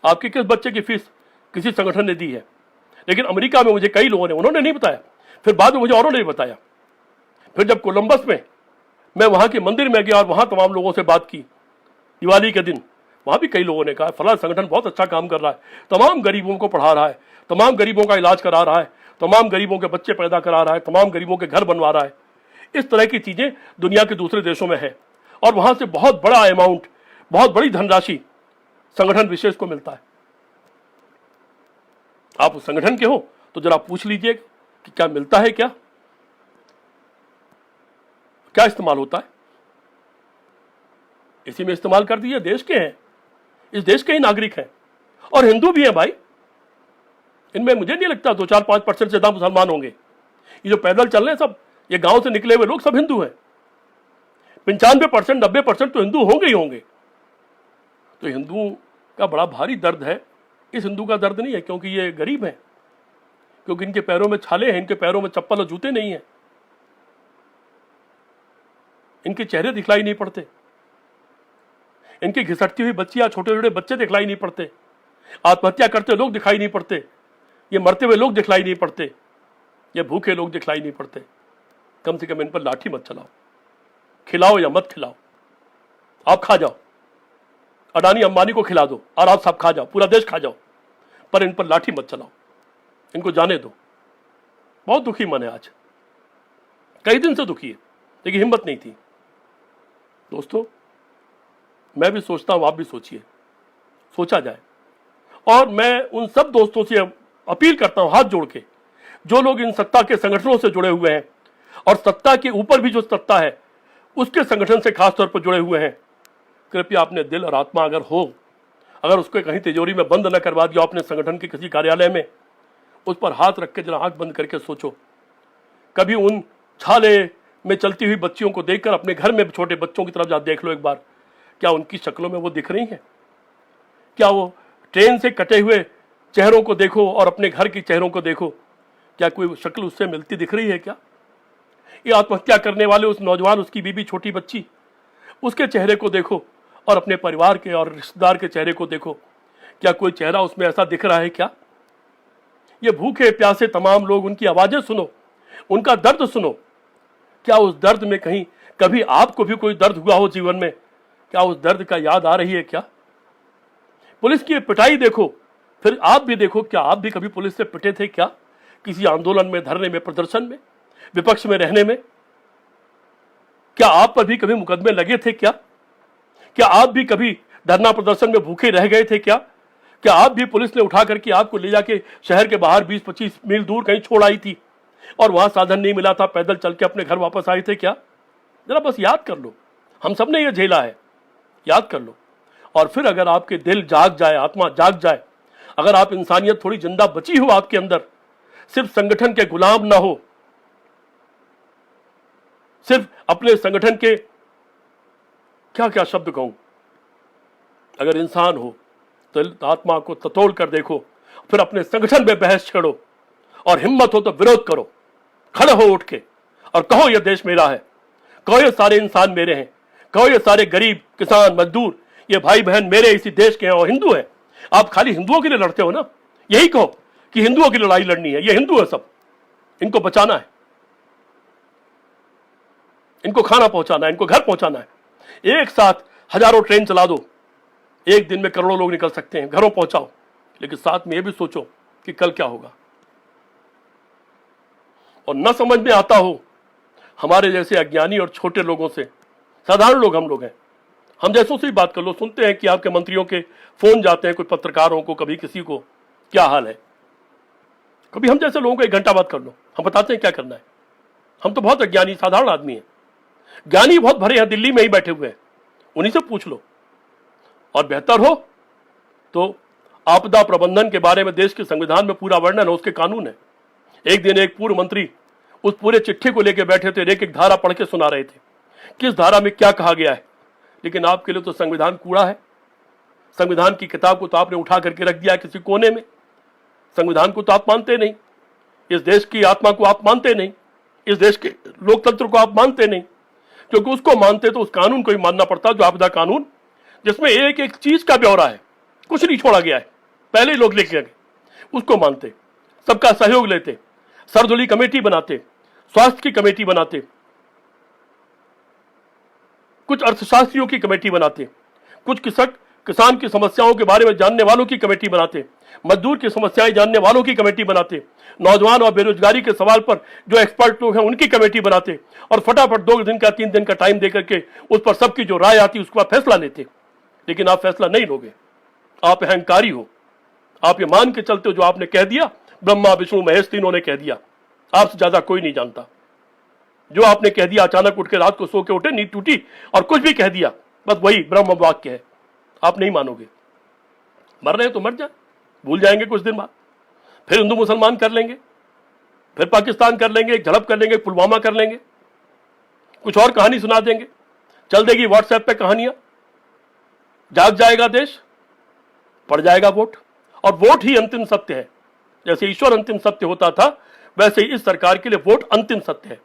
आपके किस बच्चे की फीस किसी संगठन ने दी है? लेकिन अमेरिका में मुझे कई लोगों ने, उन्होंने नहीं बताया, फिर बाद में मुझे औरों ने भी बताया। फिर जब कोलंबस में मैं वहां के मंदिर में गया और वहां तमाम लोगों से बात की दिवाली के दिन, वहां भी कई लोगों ने कहा फलां संगठन बहुत अच्छा काम कर रहा है, तमाम गरीबों को पढ़ा रहा है, तमाम गरीबों का इलाज करा रहा है, तमाम गरीबों के बच्चे पैदा करा रहा है, तमाम गरीबों के घर बनवा रहा है। इस तरह की चीजें दुनिया के दूसरे देशों में है और वहां से बहुत बड़ा अमाउंट, बहुत बड़ी धनराशि संगठन विशेष को मिलता है। आप उस संगठन के हो तो जरा पूछ लीजिए कि क्या मिलता है, क्या क्या इस्तेमाल होता है। इसी में इस्तेमाल कर दीजिए। देश के हैं, इस देश के ही नागरिक हैं और हिंदू भी हैं भाई। इनमें मुझे नहीं लगता 2-4-5% से ज्यादा मुसलमान होंगे। ये जो पैदल चल रहे हैं सब, ये गांव से निकले हुए लोग सब हिंदू हैं। 95%, 90% तो हिंदू होंगे ही होंगे। तो हिंदुओं का बड़ा भारी दर्द है। इस हिंदू का दर्द नहीं है क्योंकि ये गरीब हैं, क्योंकि इनके पैरों में छाले हैं, इनके पैरों में चप्पल और जूते नहीं है, इनके चेहरे दिखलाई नहीं पड़ते, इनकी घिसटती हुई बच्चियां, छोटे छोटे बच्चे दिखलाई नहीं पड़ते, आत्महत्या करते लोग दिखाई नहीं पड़ते, ये मरते हुए लोग दिखलाई नहीं पड़ते, ये भूखे लोग दिखलाई नहीं पड़ते। कम से कम इन पर लाठी मत चलाओ। खिलाओ या मत खिलाओ, आप खा जाओ, अडानी अंबानी को खिला दो और आप सब खा जाओ, पूरा देश खा जाओ, पर इन पर लाठी मत चलाओ, इनको जाने दो। बहुत दुखी मन है आज, कई दिन से दुखी है, लेकिन हिम्मत नहीं थी। दोस्तों, मैं भी सोचता हूं, आप भी सोचिए, सोचा जाए। और मैं उन सब दोस्तों से अपील करता हूं हाथ जोड़ के, जो लोग इन सत्ता के संगठनों से जुड़े हुए हैं और सत्ता के ऊपर भी जो सत्ता है उसके संगठन से खासतौर पर जुड़े हुए हैं, कृपया अपने दिल और आत्मा अगर हो, अगर उसको कहीं तिजोरी में बंद न करवा दिया अपने संगठन के किसी कार्यालय में, उस पर हाथ रख के जरा आंख बंद करके सोचो। कभी उन छाले में चलती हुई बच्चियों को देखकर अपने घर में छोटे बच्चों की तरफ जा देख लो एक बार, क्या उनकी शक्लों में वो दिख रही हैं? क्या वो ट्रेन से कटे हुए चेहरों को देखो और अपने घर के चेहरों को देखो, क्या कोई शक्ल उससे मिलती दिख रही है? क्या ये आत्महत्या करने वाले उस नौजवान, उसकी बीबी, छोटी बच्ची, उसके चेहरे को देखो और अपने परिवार के और रिश्तेदार के चेहरे को देखो, क्या कोई चेहरा उसमें ऐसा दिख रहा है? क्या ये भूखे प्यासे तमाम लोग, उनकी आवाजें सुनो, उनका दर्द सुनो। क्या उस दर्द में कहीं कभी आपको भी कोई दर्द हुआ हो जीवन में? क्या उस दर्द का याद आ रही है? क्या पुलिस की पिटाई देखो, फिर आप भी देखो, क्या आप भी कभी पुलिस से पिटे थे? क्या किसी आंदोलन में, धरने में, प्रदर्शन में, विपक्ष में रहने में? क्या आप पर भी कभी मुकदमे लगे थे? क्या आप भी कभी धरना प्रदर्शन में भूखे रह गए थे? क्या आप भी पुलिस ने उठा करके आपको ले जाके शहर के बाहर 20-25 मील दूर कहीं छोड़ आई थी और वहां साधन नहीं मिला था, पैदल चल के अपने घर वापस आए थे? क्या जरा बस याद कर लो, हम सब ने यह झेला है, याद कर लो। और फिर अगर आपके दिल जाग जाए, आत्मा जाग जाए, अगर आप इंसानियत थोड़ी जिंदा बची हो आपके अंदर, सिर्फ संगठन के गुलाम ना हो, सिर्फ अपने संगठन के, क्या क्या शब्द कहूं, अगर इंसान हो तो आत्मा को ततोड़ कर देखो, फिर अपने संगठन में बहस छेड़ो और हिम्मत हो तो विरोध करो, खड़े हो उठ के और कहो यह देश मेरा है, कहो ये सारे इंसान मेरे हैं, कहो ये सारे गरीब, किसान, मजदूर, ये भाई बहन मेरे इसी देश के हैं और हिंदू हैं। आप खाली हिंदुओं के लिए लड़ते हो ना, यही कहो कि हिंदुओं की लड़ाई लड़नी है, ये हिंदू है सब, इनको बचाना है, इनको खाना पहुंचाना है, इनको घर पहुंचाना है। एक साथ हजारों ट्रेन चला दो, एक दिन में करोड़ों लोग निकल सकते हैं, घरों पहुंचाओ, लेकिन साथ में यह भी सोचो कि कल क्या होगा। और न समझ में आता हो हमारे जैसे अज्ञानी और छोटे लोगों से, साधारण लोग हम लोग हैं, हम जैसों से ही बात कर लो। सुनते हैं कि आपके मंत्रियों के फोन जाते हैं, कुछ पत्रकारों को, कभी किसी को, क्या हाल है। कभी हम जैसे लोगों को 1 घंटा बात कर लो, हम बताते हैं क्या करना है। हम तो बहुत अज्ञानी साधारण आदमी हैं, ज्ञानी बहुत भरे हैं, दिल्ली में ही बैठे हुए हैं, उन्हीं से पूछ लो। और बेहतर हो तो आपदा प्रबंधन के बारे में देश के संविधान में पूरा वर्णन है, उसके कानून है। एक दिन एक पूर्व मंत्री उस पूरे चिट्ठी को लेकर बैठे थे, एक एक धारा पढ़ के सुना रहे थे, किस धारा में क्या कहा गया है। लेकिन आपके लिए तो संविधान कूड़ा है, संविधान की किताब को तो आपने उठा करके रख दिया किसी कोने में। संविधान को तो आप मानते नहीं, इस देश की आत्मा को आप मानते नहीं, इस देश के लोकतंत्र को आप मानते नहीं, क्योंकि उसको मानते तो उस कानून को ही मानना पड़ता, जो आपदा कानून, जिसमें एक एक चीज का ब्यौरा है, कुछ नहीं छोड़ा गया है, पहले ही लोग लिख गए, उसको मानते, सबका सहयोग लेते, सर्वदलीय कमेटी बनाते, स्वास्थ्य की कमेटी बनाते, कुछ अर्थशास्त्रियों की कमेटी बनाते, कुछ किसान की समस्याओं के बारे में जानने वालों की कमेटी बनाते, मजदूर की समस्याएं जानने वालों की कमेटी बनाते, नौजवान और बेरोजगारी के सवाल पर जो एक्सपर्ट लोग हैं उनकी कमेटी बनाते और फटाफट 2 दिन का 3 दिन का टाइम देकर के उस पर सबकी जो राय आती उसके बाद फैसला लेते। लेकिन आप फैसला नहीं लोगे, आप अहंकारी हो। आप ये मान के चलते हो जो आपने कह दिया ब्रह्मा विष्णु महेश तीनों ने कह दिया, आपसे ज्यादा कोई नहीं जानता। जो आपने कह दिया, अचानक उठ के रात को सो के उठे, नींद टूटी और कुछ भी कह दिया, बस वही ब्रह्म वाक्य है। आप नहीं मानोगे। मर रहे हैं तो मर जाए, भूल जाएंगे कुछ दिन बाद, फिर हिंदू मुसलमान कर लेंगे, फिर पाकिस्तान कर लेंगे, एक झड़प कर लेंगे, पुलवामा कर लेंगे, कुछ और कहानी सुना देंगे, चल देगी व्हाट्सएप पे कहानियां, जाग जाएगा देश, पड़ जाएगा वोट, और वोट ही अंतिम सत्य है। जैसे ईश्वर अंतिम सत्य होता था वैसे ही इस सरकार के लिए वोट अंतिम सत्य है।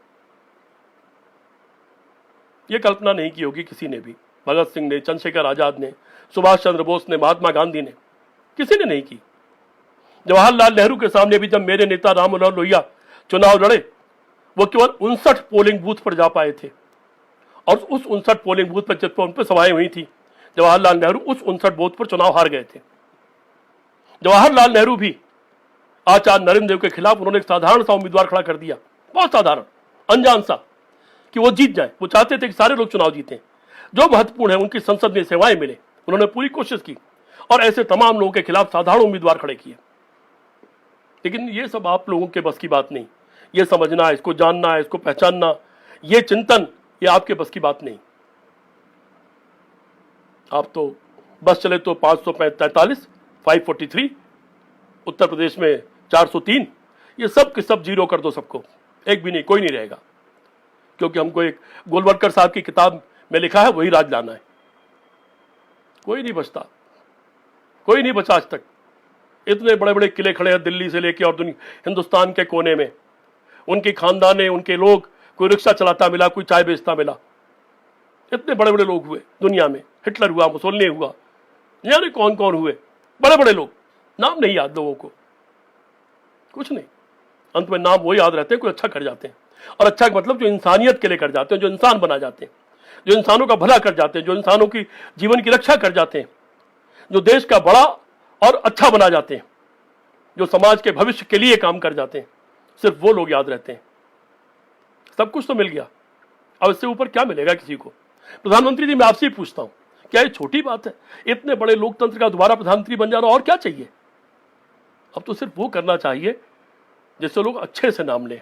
यह कल्पना नहीं की होगी किसी ने भी, भगत सिंह ने, चंद्रशेखर आजाद ने, सुभाष चंद्र बोस ने, महात्मा गांधी ने, किसी ने नहीं की। जवाहरलाल नेहरू के सामने भी जब मेरे नेता राममनोहर लोहिया चुनाव लड़े, वो केवल 59 पोलिंग बूथ पर जा पाए थे, और उस 59 पोलिंग बूथ पर जब उन पर सभाएं हुई थी, जवाहरलाल नेहरू उस 59 बूथ पर चुनाव हार गए थे। जवाहरलाल नेहरू भी आचार्य नरेंद्र देव के खिलाफ उन्होंने एक साधारण सा उम्मीदवार खड़ा कर दिया, बहुत साधारण, अनजान सा, कि वो जीत जाए। वो चाहते थे कि सारे लोग चुनाव जीतें, जो महत्वपूर्ण है उनकी संसद में सेवाएं मिले, उन्होंने पूरी कोशिश की और ऐसे तमाम लोगों के खिलाफ साधारण उम्मीदवार खड़े किए। लेकिन ये सब आप लोगों के बस की बात नहीं। ये समझना, इसको जानना, इसको पहचानना, ये चिंतन, ये आपके बस की बात नहीं। आप तो बस चले तो 543, 543, उत्तर प्रदेश में 403, ये सब के सब जीरो कर दो सबको, एक भी नहीं, कोई नहीं रहेगा। क्योंकि हमको एक गोलवलकर साहब की किताब में लिखा है वही राज लाना है। कोई नहीं बचता, कोई नहीं बचा आज तक। इतने बड़े बड़े किले खड़े हैं दिल्ली से लेके और हिंदुस्तान के कोने में, उनके खानदाने, उनके लोग, कोई रिक्शा चलाता मिला, कोई चाय बेचता मिला। इतने बड़े बड़े लोग हुए दुनिया में, हिटलर हुआ, मुसोलिनी हुआ, यानी कौन कौन हुए, बड़े बड़े लोग, नाम नहीं याद लोगों को, कुछ नहीं। अंत में नाम वो याद रहते हैं, कोई अच्छा कर जाते हैं। और अच्छा मतलब जो इंसानियत के लिए कर जाते हैं, जो इंसान बना जाते हैं, जो इंसानों का भला कर जाते हैं, जो इंसानों की जीवन की रक्षा कर जाते हैं, जो देश का बड़ा और अच्छा बना जाते हैं, जो समाज के भविष्य के लिए काम कर जाते हैं, सिर्फ वो लोग याद रहते हैं। सब कुछ तो मिल गया, अब इससे ऊपर क्या मिलेगा किसी को? प्रधानमंत्री जी, मैं आपसे ही पूछता हूं, क्या ये छोटी बात है? इतने बड़े लोकतंत्र का दोबारा प्रधानमंत्री बन जाना, और क्या चाहिए? अब तो सिर्फ वो करना चाहिए जिससे लोग अच्छे से नाम लें।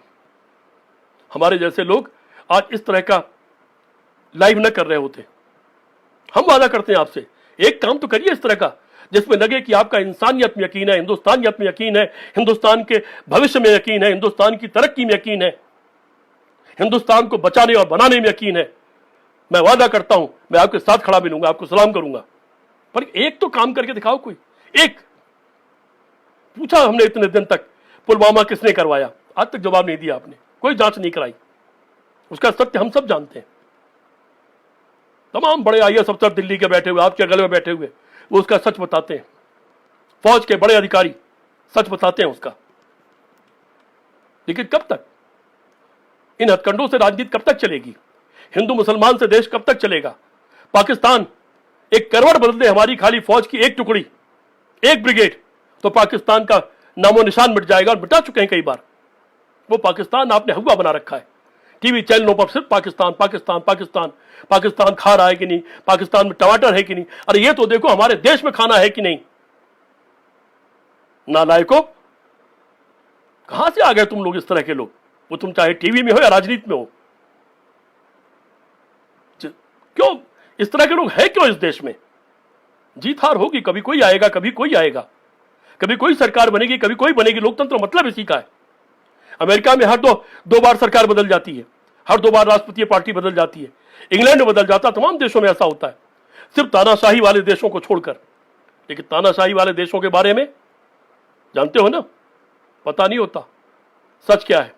हमारे जैसे लोग आज इस तरह का लाइव न कर रहे होते। हम वादा करते हैं आपसे, एक काम तो करिए इस तरह का जिसमें लगे कि आपका इंसानियत में यकीन है, हिंदुस्तानियत में यकीन है, हिंदुस्तान के भविष्य में यकीन है, हिंदुस्तान की तरक्की में यकीन है, हिंदुस्तान को बचाने और बनाने में यकीन है। मैं वादा करता हूं, मैं आपके साथ खड़ा मिलूंगा, आपको सलाम करूंगा, पर एक तो काम करके दिखाओ कोई एक। पूछा हमने इतने दिन तक पुलवामा किसने करवाया, आज तक जवाब नहीं दिया आपने, कोई जांच नहीं कराई। उसका सत्य हम सब जानते हैं। तमाम बड़े आईएएस अफसर दिल्ली के बैठे हुए, आपके गले में बैठे हुए, वो उसका सच बताते हैं। फौज के बड़े अधिकारी सच बताते हैं उसका। लेकिन कब तक इन हथकंडों से राजनीति कब तक चलेगी? हिंदू मुसलमान से देश कब तक चलेगा? पाकिस्तान एक करवट बदल दे हमारी खाली फौज की एक टुकड़ी, एक ब्रिगेड, तो पाकिस्तान का नामो निशान मिट जाएगा, और मिटा चुके हैं कई बार। वो पाकिस्तान आपने हुआ बना रखा है। टीवी चैनलों पर सिर्फ पाकिस्तान पाकिस्तान पाकिस्तान, पाकिस्तान खा रहा है कि नहीं, पाकिस्तान में टमाटर है कि नहीं, अरे ये तो देखो हमारे देश में खाना है कि नहीं। नालायकों, कहां से आ गए तुम लोग, इस तरह के लोग? वो तुम चाहे टीवी में हो या राजनीति में हो, क्यों इस तरह के लोग हैं क्यों इस देश में? जीत हार होगी, कभी कोई आएगा, कभी कोई आएगा, कभी कोई सरकार बनेगी, कभी कोई बनेगी। लोकतंत्र मतलब इसी का है। अमेरिका में हर दो बार सरकार बदल जाती है, हर 2 बार राष्ट्रपति पार्टी बदल जाती है, इंग्लैंड में बदल जाता, तमाम देशों में ऐसा होता है, सिर्फ तानाशाही वाले देशों को छोड़कर। लेकिन तानाशाही वाले देशों के बारे में जानते हो ना, पता नहीं होता सच क्या है।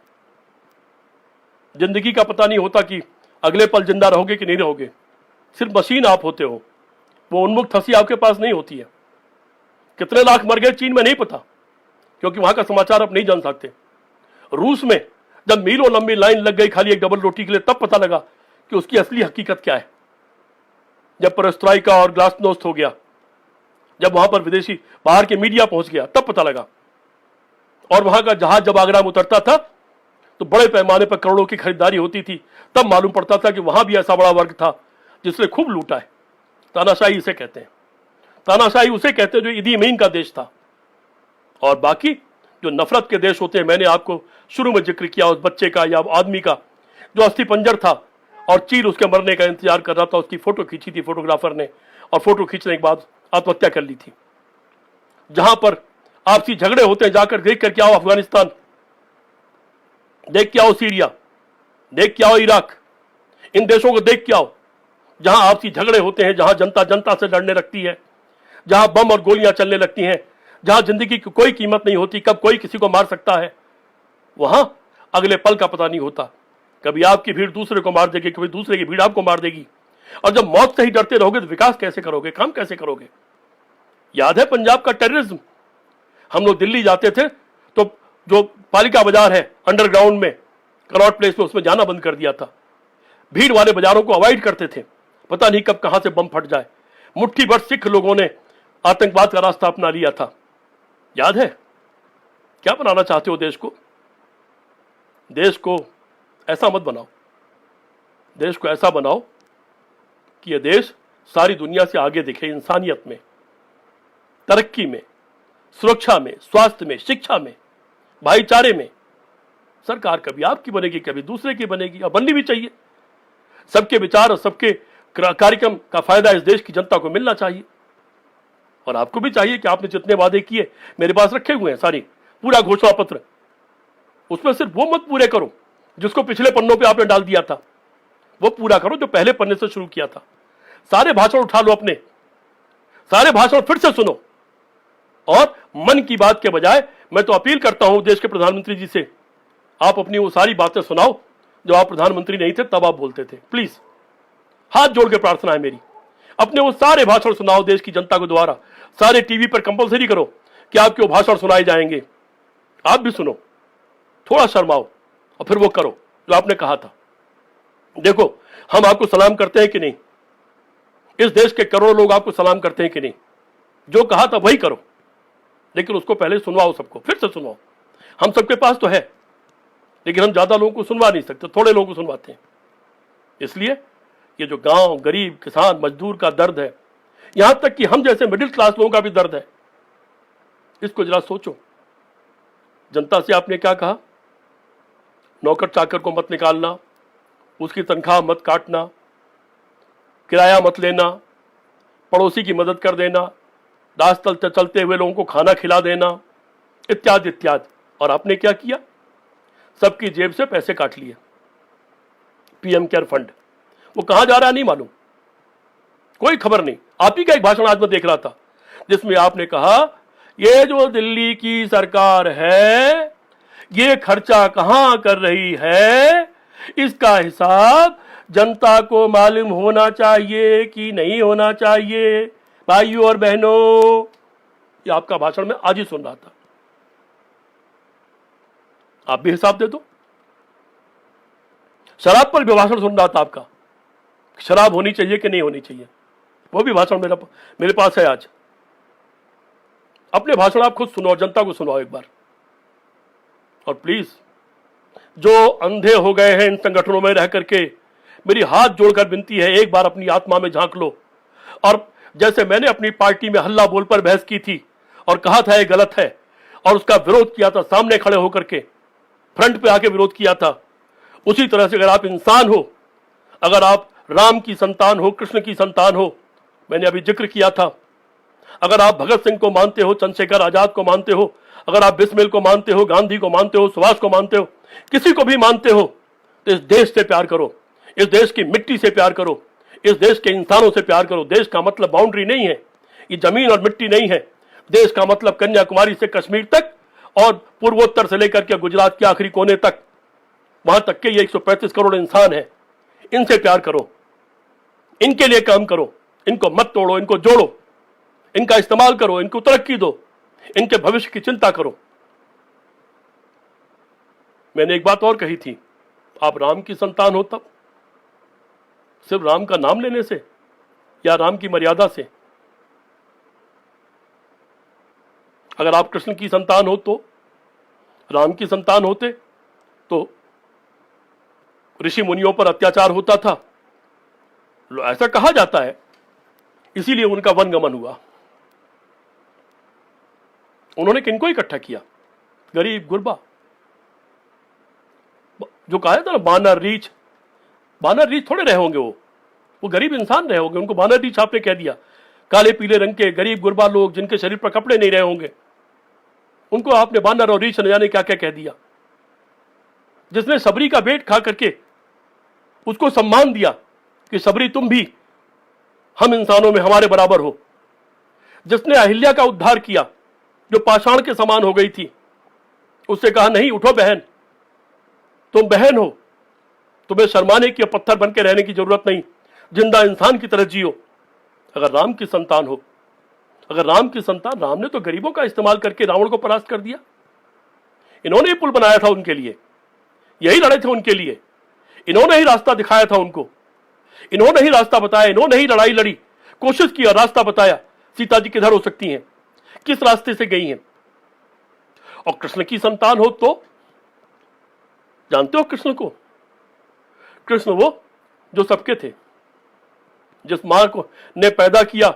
जिंदगी का पता नहीं होता कि अगले पल जिंदा रहोगे कि नहीं रहोगे। सिर्फ मशीन आप होते हो, वो उन्मुक्त हंसी आपके पास नहीं होती है। कितने लाख मर गए चीन में नहीं पता, क्योंकि वहां का समाचार आप नहीं जान सकते। रूस में जब मीलों लंबी लाइन लग गई खाली एक डबल रोटी के लिए, तब पता लगा, कि उसकी असली हकीकत क्या है। जब पेरेस्ट्रोइका और ग्लासनोस्ट हो गया, जब वहां पर विदेशी बाहर के मीडिया पहुंच गया तब पता लगा। और वहां का जहाज जब आगरा में उतरता था तो बड़े पैमाने पर करोड़ों की खरीदारी होती थी, तब मालूम पड़ता था कि वहां भी ऐसा बड़ा वर्ग था जिसने खूब लूटा है। तानाशाही इसे कहते हैं। तानाशाही उसे कहते हैं जो इदी अमीन का देश था। और बाकी जो नफरत के देश होते हैं, मैंने आपको शुरू में जिक्र किया उस बच्चे का या आदमी का जो अस्थि पंजर था और चीर उसके मरने का इंतजार कर रहा था, उसकी फोटो खींची थी फोटोग्राफर ने और फोटो खींचने के बाद आत्महत्या कर ली थी। जहां पर आपसी झगड़े होते हैं जाकर देख करके आओ अफगानिस्तान, देख के आओ सीरिया, देख के आओ इराक, इन देशों को देख के आओ जहां आपसी झगड़े होते हैं, जहां जनता जनता से लड़ने लगती है, जहां बम और गोलियां चलने लगती हैं, जहां जिंदगी की कोई कीमत नहीं होती, कब कोई किसी को मार सकता है। वहां अगले पल का पता नहीं होता, कभी आपकी भीड़ दूसरे को मार देगी, कभी दूसरे की भीड़ आपको मार देगी। और जब मौत से ही डरते रहोगे तो विकास कैसे करोगे, काम कैसे करोगे। याद है पंजाब का टेररिज्म, हम लोग दिल्ली जाते थे तो जो पालिका बाजार है अंडरग्राउंड में कनॉट प्लेस में, उसमें जाना बंद कर दिया था। भीड़ वाले बाजारों को अवॉइड करते थे, पता नहीं कब कहां से बम फट जाए। मुट्ठी भर सिख लोगों ने आतंकवाद का रास्ता अपना लिया था। याद है क्या बनाना चाहते हो देश को? देश को ऐसा मत बनाओ, देश को ऐसा बनाओ कि यह देश सारी दुनिया से आगे दिखे, इंसानियत में, तरक्की में, सुरक्षा में, स्वास्थ्य में, शिक्षा में, भाईचारे में। सरकार कभी आपकी बनेगी कभी दूसरे की बनेगी, और बननी भी चाहिए। सबके विचार और सबके कार्यक्रम का फायदा इस देश की जनता को मिलना चाहिए। और आपको भी चाहिए कि आपने जितने वादे किए मेरे पास रखे हुए हैं सारी, पूरा घोषणा पत्र, उसमें सिर्फ वो मत पूरे करो जिसको पिछले पन्नों पे आपने डाल दिया था, वो पूरा करो जो पहले पन्ने से शुरू किया था। सारे भाषण उठा लो अपने, सारे भाषण फिर से सुनो, और मन की बात के बजाय मैं तो अपील करता हूं देश के प्रधानमंत्री जी से, आप अपनी वो सारी बातें सुनाओ जो आप प्रधानमंत्री नहीं थे तब आप बोलते थे। प्लीज, हाथ जोड़ के प्रार्थना है मेरी, अपने वो सारे भाषण सुनाओ देश की जनता को दोबारा। सारे टीवी पर कंपलसरी करो कि आपके वो भाषण सुनाए जाएंगे, आप भी सुनो, थोड़ा शर्माओ और फिर वो करो जो आपने कहा था। देखो हम आपको सलाम करते हैं कि नहीं, इस देश के करोड़ों लोग आपको सलाम करते हैं कि नहीं, जो कहा था वही करो, लेकिन उसको पहले सुनवाओ, सबको फिर से सुनवाओ। हम सबके पास तो है, लेकिन हम ज्यादा लोगों को सुनवा नहीं सकते, थोड़े लोगों को सुनवाते हैं। इसलिए ये जो गांव, गरीब, किसान, मजदूर का दर्द है, यहां तक कि हम जैसे मिडिल क्लास लोगों का भी दर्द है, इसको जरा सोचो। जनता से आपने क्या कहा? नौकर चाकर को मत निकालना, उसकी तनख्वाह मत काटना, किराया मत लेना, पड़ोसी की मदद कर देना, रास्ते चलते हुए लोगों को खाना खिला देना, इत्यादि इत्यादि। और आपने क्या किया? सबकी जेब से पैसे काट लिए। पीएम केयर फंड वो कहां जा रहा है नहीं मालूम, कोई खबर नहीं। आप ही का एक भाषण आज मैं देख रहा था जिसमें आपने कहा ये जो दिल्ली की सरकार है ये खर्चा कहां कर रही है, इसका हिसाब जनता को मालूम होना चाहिए कि नहीं होना चाहिए। भाइयों और बहनों, ये आपका भाषण मैं आज ही सुन रहा था, आप भी हिसाब दे दो। शराब पर भी भाषण सुन रहा था आपका, शराब होनी चाहिए कि नहीं होनी चाहिए, वो भी भाषण मेरे पास है आज। अपने भाषण आप खुद सुनो और जनता को सुनाओ एक बार। और प्लीज, जो अंधे हो गए हैं इन संगठनों में रह करके, मेरी हाथ जोड़कर विनती है, एक बार अपनी आत्मा में झांक लो। और जैसे मैंने अपनी पार्टी में हल्ला बोल पर बहस की थी और कहा था ये गलत है और उसका विरोध किया था, सामने खड़े होकर के फ्रंट पे आके विरोध किया था, उसी तरह से अगर आप इंसान हो, अगर आप राम की संतान हो, कृष्ण की संतान हो, मैंने अभी जिक्र किया था, अगर आप भगत सिंह को मानते हो, चंद्रशेखर आजाद को मानते हो, अगर आप बिस्मिल को मानते हो, गांधी को मानते हो, सुभाष को मानते हो, किसी को भी मानते हो, तो इस देश से प्यार करो, इस देश की मिट्टी से प्यार करो, इस देश के इंसानों से प्यार करो। देश का मतलब बाउंड्री नहीं है, ये जमीन और मिट्टी नहीं है। देश का मतलब कन्याकुमारी से कश्मीर तक और पूर्वोत्तर से लेकर के गुजरात के आखिरी कोने तक, वहां तक के ये 135 करोड़ इंसान है। इनसे प्यार करो, इनके लिए काम करो, इनको मत तोड़ो, इनको जोड़ो, इनका इस्तेमाल करो, इनको तरक्की दो, इनके भविष्य की चिंता करो। मैंने एक बात और कही थी, आप राम की संतान हो तब, सिर्फ राम का नाम लेने से या राम की मर्यादा से? अगर आप कृष्ण की संतान हो तो, राम की संतान होते तो ऋषि मुनियों पर अत्याचार होता था, ऐसा कहा जाता है, इसीलिए उनका वनगमन हुआ। उन्होंने किनको इकट्ठा किया? गरीब गुरबा, जो कहा था ना बानर रीछ, बानर रीछ थोड़े रहे होंगे, वो गरीब इंसान रहे होंगे, उनको बानर रीछ आपने कह दिया। काले पीले रंग के गरीब गुरबा लोग जिनके शरीर पर कपड़े नहीं रहे होंगे, उनको आपने बानर और रीछ न जाने क्या क्या कह दिया। जिसने सबरी का पेट खा करके उसको सम्मान दिया कि सबरी तुम भी हम इंसानों में हमारे बराबर हो, जिसने अहिल्या का उद्धार किया जो पाषाण के समान हो गई थी, उससे कहा नहीं उठो बहन, तुम बहन हो, तुम्हें शर्माने की पत्थर बन के रहने की जरूरत नहीं, जिंदा इंसान की तरह जियो। अगर राम की संतान हो, अगर राम की संतान, राम ने तो गरीबों का इस्तेमाल करके रावण को परास्त कर दिया। इन्होंने ही पुल बनाया था उनके लिए, यही लड़े थे उनके लिए, इन्होंने ही रास्ता दिखाया था उनको, इन्होंने ही रास्ता बताया, इन्होंने ही लड़ाई लड़ी, कोशिश की और रास्ता बताया सीता जी किधर हो सकती हैं, किस रास्ते से गई हैं। और कृष्ण की संतान हो तो जानते हो कृष्ण को, कृष्ण वो जो सबके थे, जिस मां को ने पैदा किया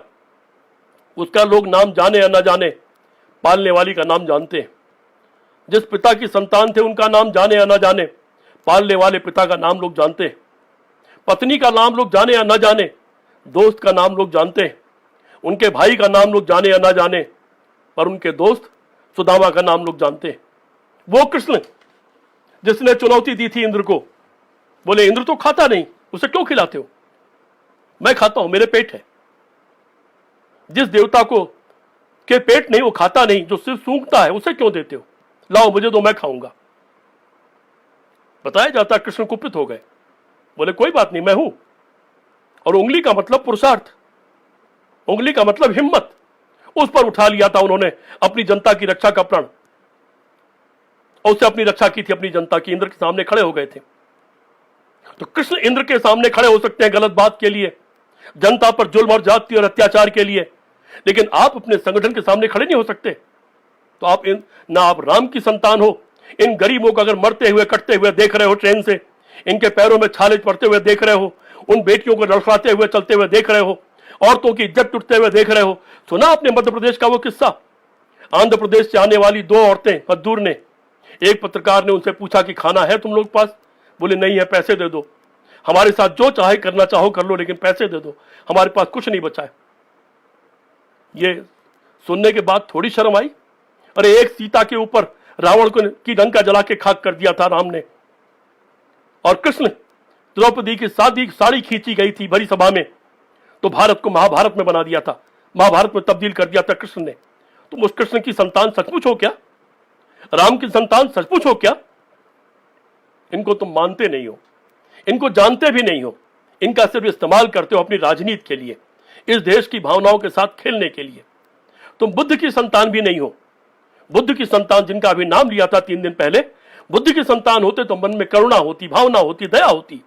उसका लोग नाम जाने या ना जाने, पालने वाली का नाम जानते हैं। जिस पिता की संतान थे उनका नाम जाने या ना जाने, पालने वाले पिता का नाम लोग जानते हैं। पत्नी का नाम लोग जाने या ना जाने, दोस्त का नाम लोग जानते हैं। उनके भाई का नाम लोग जाने या ना जाने, पर उनके दोस्त सुदामा का नाम लोग जानते हैं। वो कृष्ण जिसने चुनौती दी थी इंद्र को, बोले इंद्र तो खाता नहीं, उसे क्यों खिलाते हो? मैं खाता हूं, मेरे पेट है। जिस देवता को के पेट नहीं, वो खाता नहीं, जो सिर्फ सूंघता है, उसे क्यों देते हो? लाओ मुझे दो, मैं खाऊंगा। बताया जाता कृष्ण कुपित हो गए, बोले कोई बात नहीं, मैं हूं। और उंगली का मतलब पुरुषार्थ, उंगली का मतलब हिम्मत, उस पर उठा लिया था उन्होंने अपनी जनता की रक्षा का प्रण, और उससे अपनी रक्षा की थी अपनी जनता की। इंद्र के सामने खड़े हो गए थे। तो कृष्ण इंद्र के सामने खड़े हो सकते हैं गलत बात के लिए, जनता पर जुल्म और जाति और अत्याचार के लिए, लेकिन आप अपने संगठन के सामने खड़े नहीं हो सकते। तो आप ना आप राम की संतान हो, इन गरीबों को अगर मरते हुए कटते हुए देख रहे हो ट्रेन से, इनके पैरों में छाले पड़ते हुए देख रहे हो, उन बेटियों को लड़खड़ाते हुए चलते हुए देख रहे हो, औरतों की इज्जत टूटते हुए देख रहे हो। सुना आपने मध्य प्रदेश का वो किस्सा? आंध्र प्रदेश से आने वाली दो औरतें मजदूर ने, एक पत्रकार ने उनसे पूछा कि खाना है तुम लोग पास? बोले नहीं है, पैसे दे दो, हमारे साथ जो चाहे करना चाहो कर लो, लेकिन पैसे दे दो, हमारे पास कुछ नहीं बचा है। ये सुनने के बाद थोड़ी शर्म आई? अरे एक सीता के ऊपर रावण को की लंका जला के खाक कर दिया था राम ने, और कृष्ण द्रौपदी की साड़ी खींची गई थी भरी सभा में, तो भारत को महाभारत में बना दिया था, महाभारत में तब्दील कर दिया था कृष्ण ने। तुम उस कृष्ण की संतान सचमुच हो क्या? राम की संतान सचमुच हो क्या? इनको तुम मानते नहीं हो, इनको जानते भी नहीं हो, इनका सिर्फ इस्तेमाल करते हो अपनी राजनीति के लिए, इस देश की भावनाओं के साथ खेलने के लिए। तुम बुद्ध की संतान भी नहीं हो। बुद्ध की संतान जिनका अभी नाम लिया था 3 दिन पहले, बुद्ध की संतान होते तो मन में करुणा होती, भावना होती, दया होती,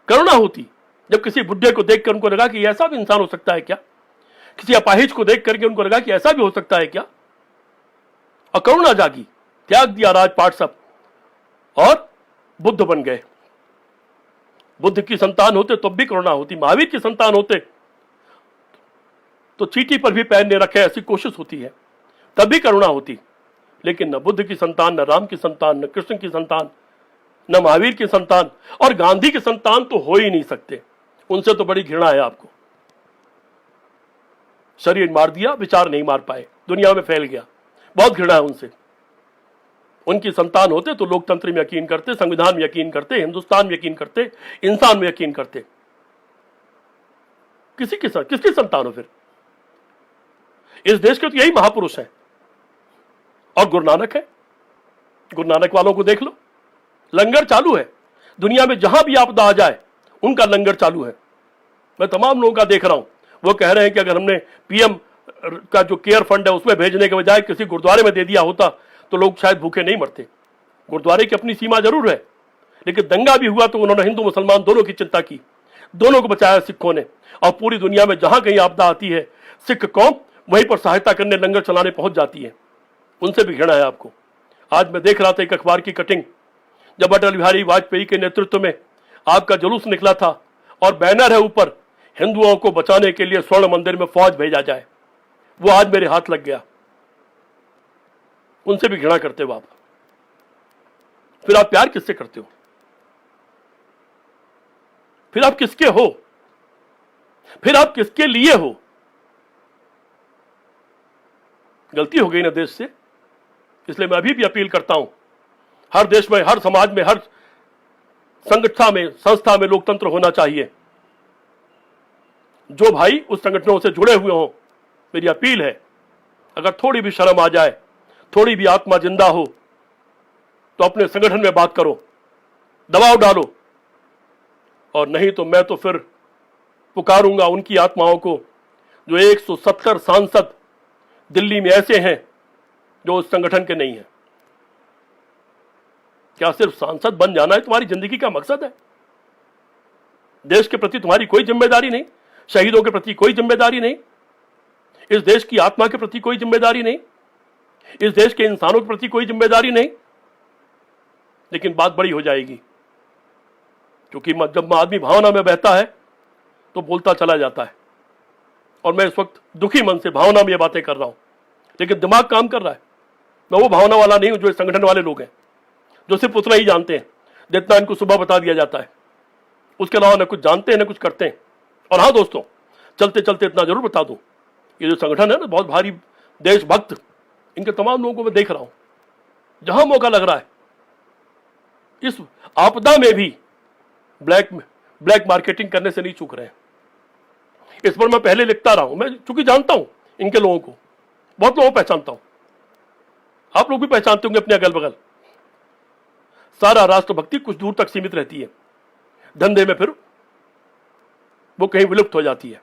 करुणा होती। जब किसी बुढ़े को देखकर उनको लगा कि ऐसा भी इंसान हो सकता है क्या, किसी अपाहिज को देख करके उनको लगा कि ऐसा भी हो सकता है क्या, और करुणा जागी, त्याग दिया राजपाट सब और बुद्ध बन गए। बुद्ध की संतान होते तब भी करुणा होती, महावीर की संतान होते तो चीटी पर भी पैर ने रखे ऐसी कोशिश होती है, तब भी करुणा होती। लेकिन न बुद्ध की संतान, न राम की संतान, न कृष्ण की संतान, न महावीर की संतान, और गांधी की संतान तो हो ही नहीं सकते। उनसे तो बड़ी घृणा है आपको। शरीर मार दिया, विचार नहीं मार पाए, दुनिया में फैल गया, बहुत घृणा है उनसे। उनकी संतान होते तो लोकतंत्र में यकीन करते, संविधान में यकीन करते, हिंदुस्तान में यकीन करते, इंसान में यकीन करते। किसकी संतान हो फिर? इस देश के तो यही महापुरुष हैं। और गुरु नानक है, गुरु नानक वालों को देख लो, लंगर चालू है दुनिया में, जहां भी आपदा आ जाए उनका लंगर चालू है। मैं तमाम लोगों का देख रहा हूं, वो कह रहे हैं कि अगर हमने पीएम का जो केयर फंड है उसमें भेजने के बजाय किसी गुरुद्वारे में दे दिया होता तो लोग शायद भूखे नहीं मरते। गुरुद्वारे की अपनी सीमा जरूर है, लेकिन दंगा भी हुआ तो उन्होंने हिंदू मुसलमान दोनों की चिंता की, दोनों को बचाया सिखों ने। और पूरी दुनिया में जहां कहीं आपदा आती है, सिख कौम वहीं पर सहायता करने, लंगर चलाने पहुंच जाती है। उनसे भी घृणा है आपको। आज मैं देख रहा था एक अखबार की कटिंग, जब अटल बिहारी वाजपेयी के नेतृत्व में आपका जुलूस निकला था और बैनर है ऊपर, हिंदुओं को बचाने के लिए स्वर्ण मंदिर में फौज भेजा जाए। वो आज मेरे हाथ लग गया। उनसे भी घृणा करते हो आप। फिर आप प्यार किससे करते हो? फिर आप किसके हो? फिर आप किसके लिए हो? गलती हो गई ना देश से। इसलिए मैं अभी भी अपील करता हूं, हर देश में, हर समाज में, हर संस्था में लोकतंत्र होना चाहिए। जो भाई उस संगठनों से जुड़े हुए हों, मेरी अपील है, अगर थोड़ी भी शर्म आ जाए, थोड़ी भी आत्मा जिंदा हो, तो अपने संगठन में बात करो, दबाव डालो। और नहीं तो मैं तो फिर पुकारूंगा उनकी आत्माओं को जो 170 सांसद दिल्ली में ऐसे हैं जो उस संगठन के नहीं हैं। क्या सिर्फ सांसद बन जाना है तुम्हारी जिंदगी का मकसद है? देश के प्रति तुम्हारी कोई जिम्मेदारी नहीं, शहीदों के प्रति कोई जिम्मेदारी नहीं, इस देश की आत्मा के प्रति कोई जिम्मेदारी नहीं, इस देश के इंसानों के प्रति कोई जिम्मेदारी नहीं। लेकिन बात बड़ी हो जाएगी, क्योंकि जब आदमी भावना में बहता है तो बोलता चला जाता है। और मैं इस वक्त दुखी मन से भावना में ये बातें कर रहा हूं, लेकिन दिमाग काम कर रहा है। मैं वो भावना वाला नहीं हूं जो संगठन वाले लोग हैं, जो सिर्फ उतना ही जानते हैं जितना इनको सुबह बता दिया जाता है। उसके अलावा न कुछ जानते हैं न कुछ करते हैं। और हाँ दोस्तों, चलते चलते इतना जरूर बता दूं, ये जो संगठन है ना, बहुत भारी देशभक्त, इनके तमाम लोगों को मैं देख रहा हूं, जहां मौका लग रहा है इस आपदा में भी ब्लैक मार्केटिंग करने से नहीं चूक रहे हैं। इस पर मैं पहले लिखता रहा हूं, मैं चूंकि जानता हूं इनके लोगों को, बहुत लोगों को पहचानता हूं, आप लोग भी पहचानते होंगे अपने अगल बगल। सारा राष्ट्रभक्ति कुछ दूर तक सीमित रहती है, धंधे में फिर वो कहीं विलुप्त हो जाती है।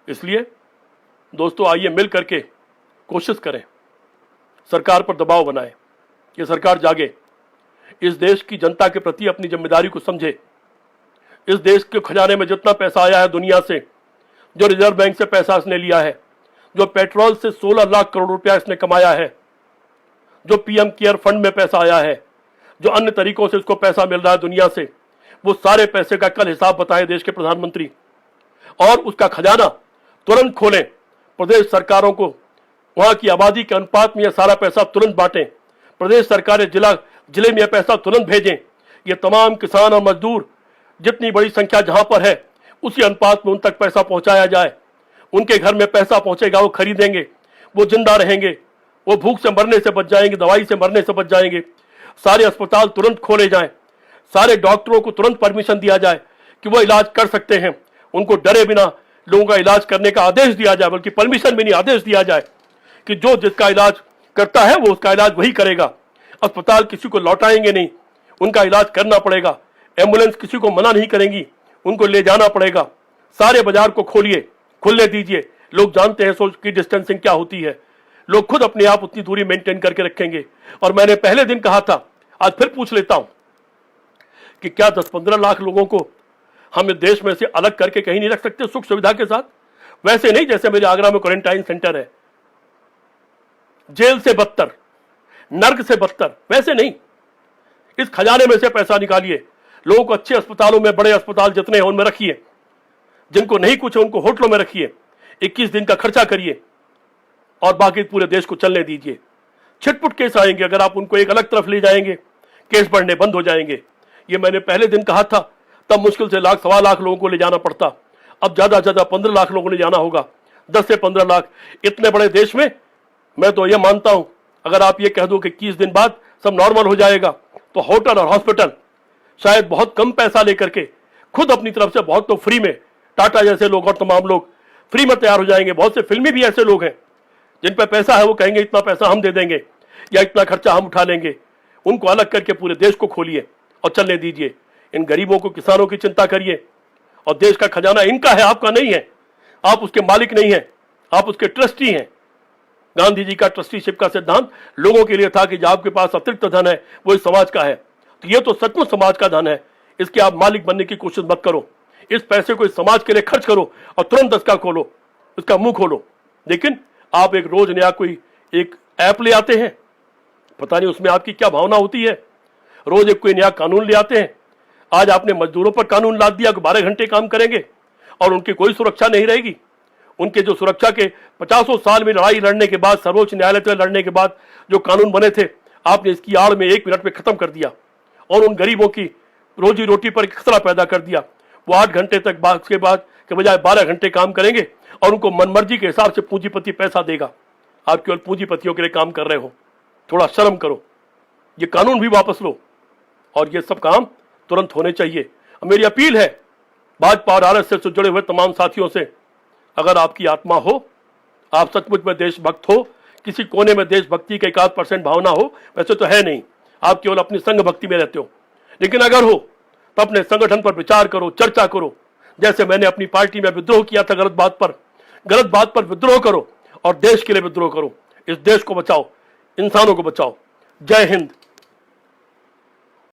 इसलिए दोस्तों, आइए मिल करके कोशिश करें, सरकार पर दबाव बनाएं, ये सरकार जागे, इस देश की जनता के प्रति अपनी जिम्मेदारी को समझे। इस देश के खजाने में जितना पैसा आया है दुनिया से, जो रिजर्व बैंक से पैसा इसने लिया है, जो पेट्रोल से 16 लाख करोड़ रुपया इसने कमाया है, जो पीएम केयर फंड में पैसा आया है, जो अन्य तरीकों से इसको पैसा मिल रहा है दुनिया से, वो सारे पैसे का कल हिसाब बताएं देश के प्रधानमंत्री, और उसका खजाना तुरंत खोलें। प्रदेश सरकारों को वहां की आबादी के अनुपात में यह सारा पैसा तुरंत बांटें। प्रदेश सरकारें जिले में यह पैसा तुरंत भेजें। ये तमाम किसान और मजदूर, जितनी बड़ी संख्या जहां पर है, उसी अनुपात में उन तक पैसा पहुंचाया जाए। उनके घर में पैसा पहुंचेगा, वो खरीदेंगे, वो जिंदा रहेंगे, वो भूख से मरने से बच जाएंगे, दवाई से मरने से बच जाएंगे। सारे अस्पताल तुरंत खोले जाएं, सारे डॉक्टरों को तुरंत परमिशन दिया जाए कि वो इलाज कर सकते हैं, उनको डरे बिना लोगों का इलाज करने का आदेश दिया जाए, बल्कि परमिशन भी नहीं, आदेश दिया जाए कि जो जिसका इलाज करता है वो उसका इलाज वही करेगा। अस्पताल किसी को लौटाएंगे नहीं, उनका इलाज करना पड़ेगा। एम्बुलेंस किसी को मना नहीं करेंगी, उनको ले जाना पड़ेगा। सारे बाजार को खुलने दीजिए। लोग जानते हैं सोशल डिस्टेंसिंग क्या होती है, लोग खुद अपने आप उतनी दूरी मेंटेन करके रखेंगे। और मैंने पहले दिन कहा था, आज फिर पूछ लेता हूं कि क्या 10-15 लाख लोगों को हम इस देश में से अलग करके कहीं नहीं रख सकते सुख सुविधा के साथ? वैसे नहीं जैसे मेरे आगरा में क्वारंटाइन सेंटर है, जेल से बदतर, नर्क से बदतर, वैसे नहीं। इस खजाने में से पैसा निकालिए, लोगों को अच्छे अस्पतालों में, बड़े अस्पताल जितने हैं उनमें रखिए, जिनको नहीं कुछ है उनको होटलों में रखिए, 21 दिन का खर्चा करिए और बाकी पूरे देश को चलने दीजिए। छिटपुट केस आएंगे, अगर आप उनको एक अलग तरफ ले जाएंगे, केस बढ़ने बंद हो जाएंगे। ये मैंने पहले दिन कहा था, तब मुश्किल से 1-1.25 लाख लोगों को ले जाना पड़ता, अब ज्यादा से ज्यादा 15 लाख लोगों को ले जाना होगा, 10 से 15 लाख। इतने बड़े देश में मैं तो यह मानता हूं, अगर आप ये कह दो कि 21 दिन बाद सब नॉर्मल हो जाएगा, तो होटल और हॉस्पिटल शायद बहुत कम पैसा लेकर के खुद अपनी तरफ से बहुत, तो फ्री में, टाटा जैसे लोग और तमाम लोग फ्री में तैयार हो जाएंगे। बहुत से फिल्मी भी ऐसे लोग हैं जिन पर पैसा है, वो कहेंगे इतना पैसा हम दे देंगे या इतना खर्चा हम उठा लेंगे। उनको अलग करके पूरे देश को खोलिए और चलने दीजिए। इन गरीबों को, किसानों की चिंता करिए। और देश का खजाना इनका है, आपका नहीं है। आप उसके मालिक नहीं है, आप उसके ट्रस्टी हैं। गांधी जी का ट्रस्टीशिप का सिद्धांत लोगों के लिए था कि जो आपके पास अतिरिक्त धन है वो इस समाज का है। तो ये तो सचमुच समाज का धन है, इसके आप मालिक बनने की कोशिश मत करो। इस पैसे को इस समाज के लिए खर्च करो और तुरंत इसका खोलो, इसका मुंह खोलो। लेकिन आप एक रोज नया कोई एक ऐप ले आते हैं, पता नहीं उसमें आपकी क्या भावना होती है। रोज एक कोई नया कानून ले आते हैं। आज आपने मजदूरों पर कानून लाद दिया कि 12 घंटे काम करेंगे और उनकी कोई सुरक्षा नहीं रहेगी। उनके जो सुरक्षा के 50 साल में लड़ाई लड़ने के बाद, सर्वोच्च न्यायालय तक लड़ने के बाद जो कानून बने थे, आपने इसकी आड़ में 1 मिनट में खत्म कर दिया और उन गरीबों की रोजी रोटी पर खतरा पैदा कर दिया। वो 8 घंटे तक के बाद के बजाय 12 घंटे काम करेंगे और उनको मनमर्जी के हिसाब से पूंजीपति पैसा देगा। आप केवल पूंजीपतियों के लिए काम कर रहे हो, थोड़ा शर्म करो। ये कानून भी वापस लो और ये सब काम तुरंत होने चाहिए। मेरी अपील है भाजपा और आरएसएस से जुड़े हुए तमाम साथियों से, अगर आपकी आत्मा हो, आप सचमुच में देशभक्त हो, किसी कोने में देशभक्ति के 1% भावना हो, वैसे तो है नहीं, आप केवल अपनी संघ भक्ति में रहते हो, लेकिन अगर हो तो अपने संगठन पर विचार करो, चर्चा करो। जैसे मैंने अपनी पार्टी में विद्रोह किया था गलत बात पर विद्रोह करो और देश के लिए विद्रोह करो। इस देश को बचाओ, इंसानों को बचाओ। जय हिंद।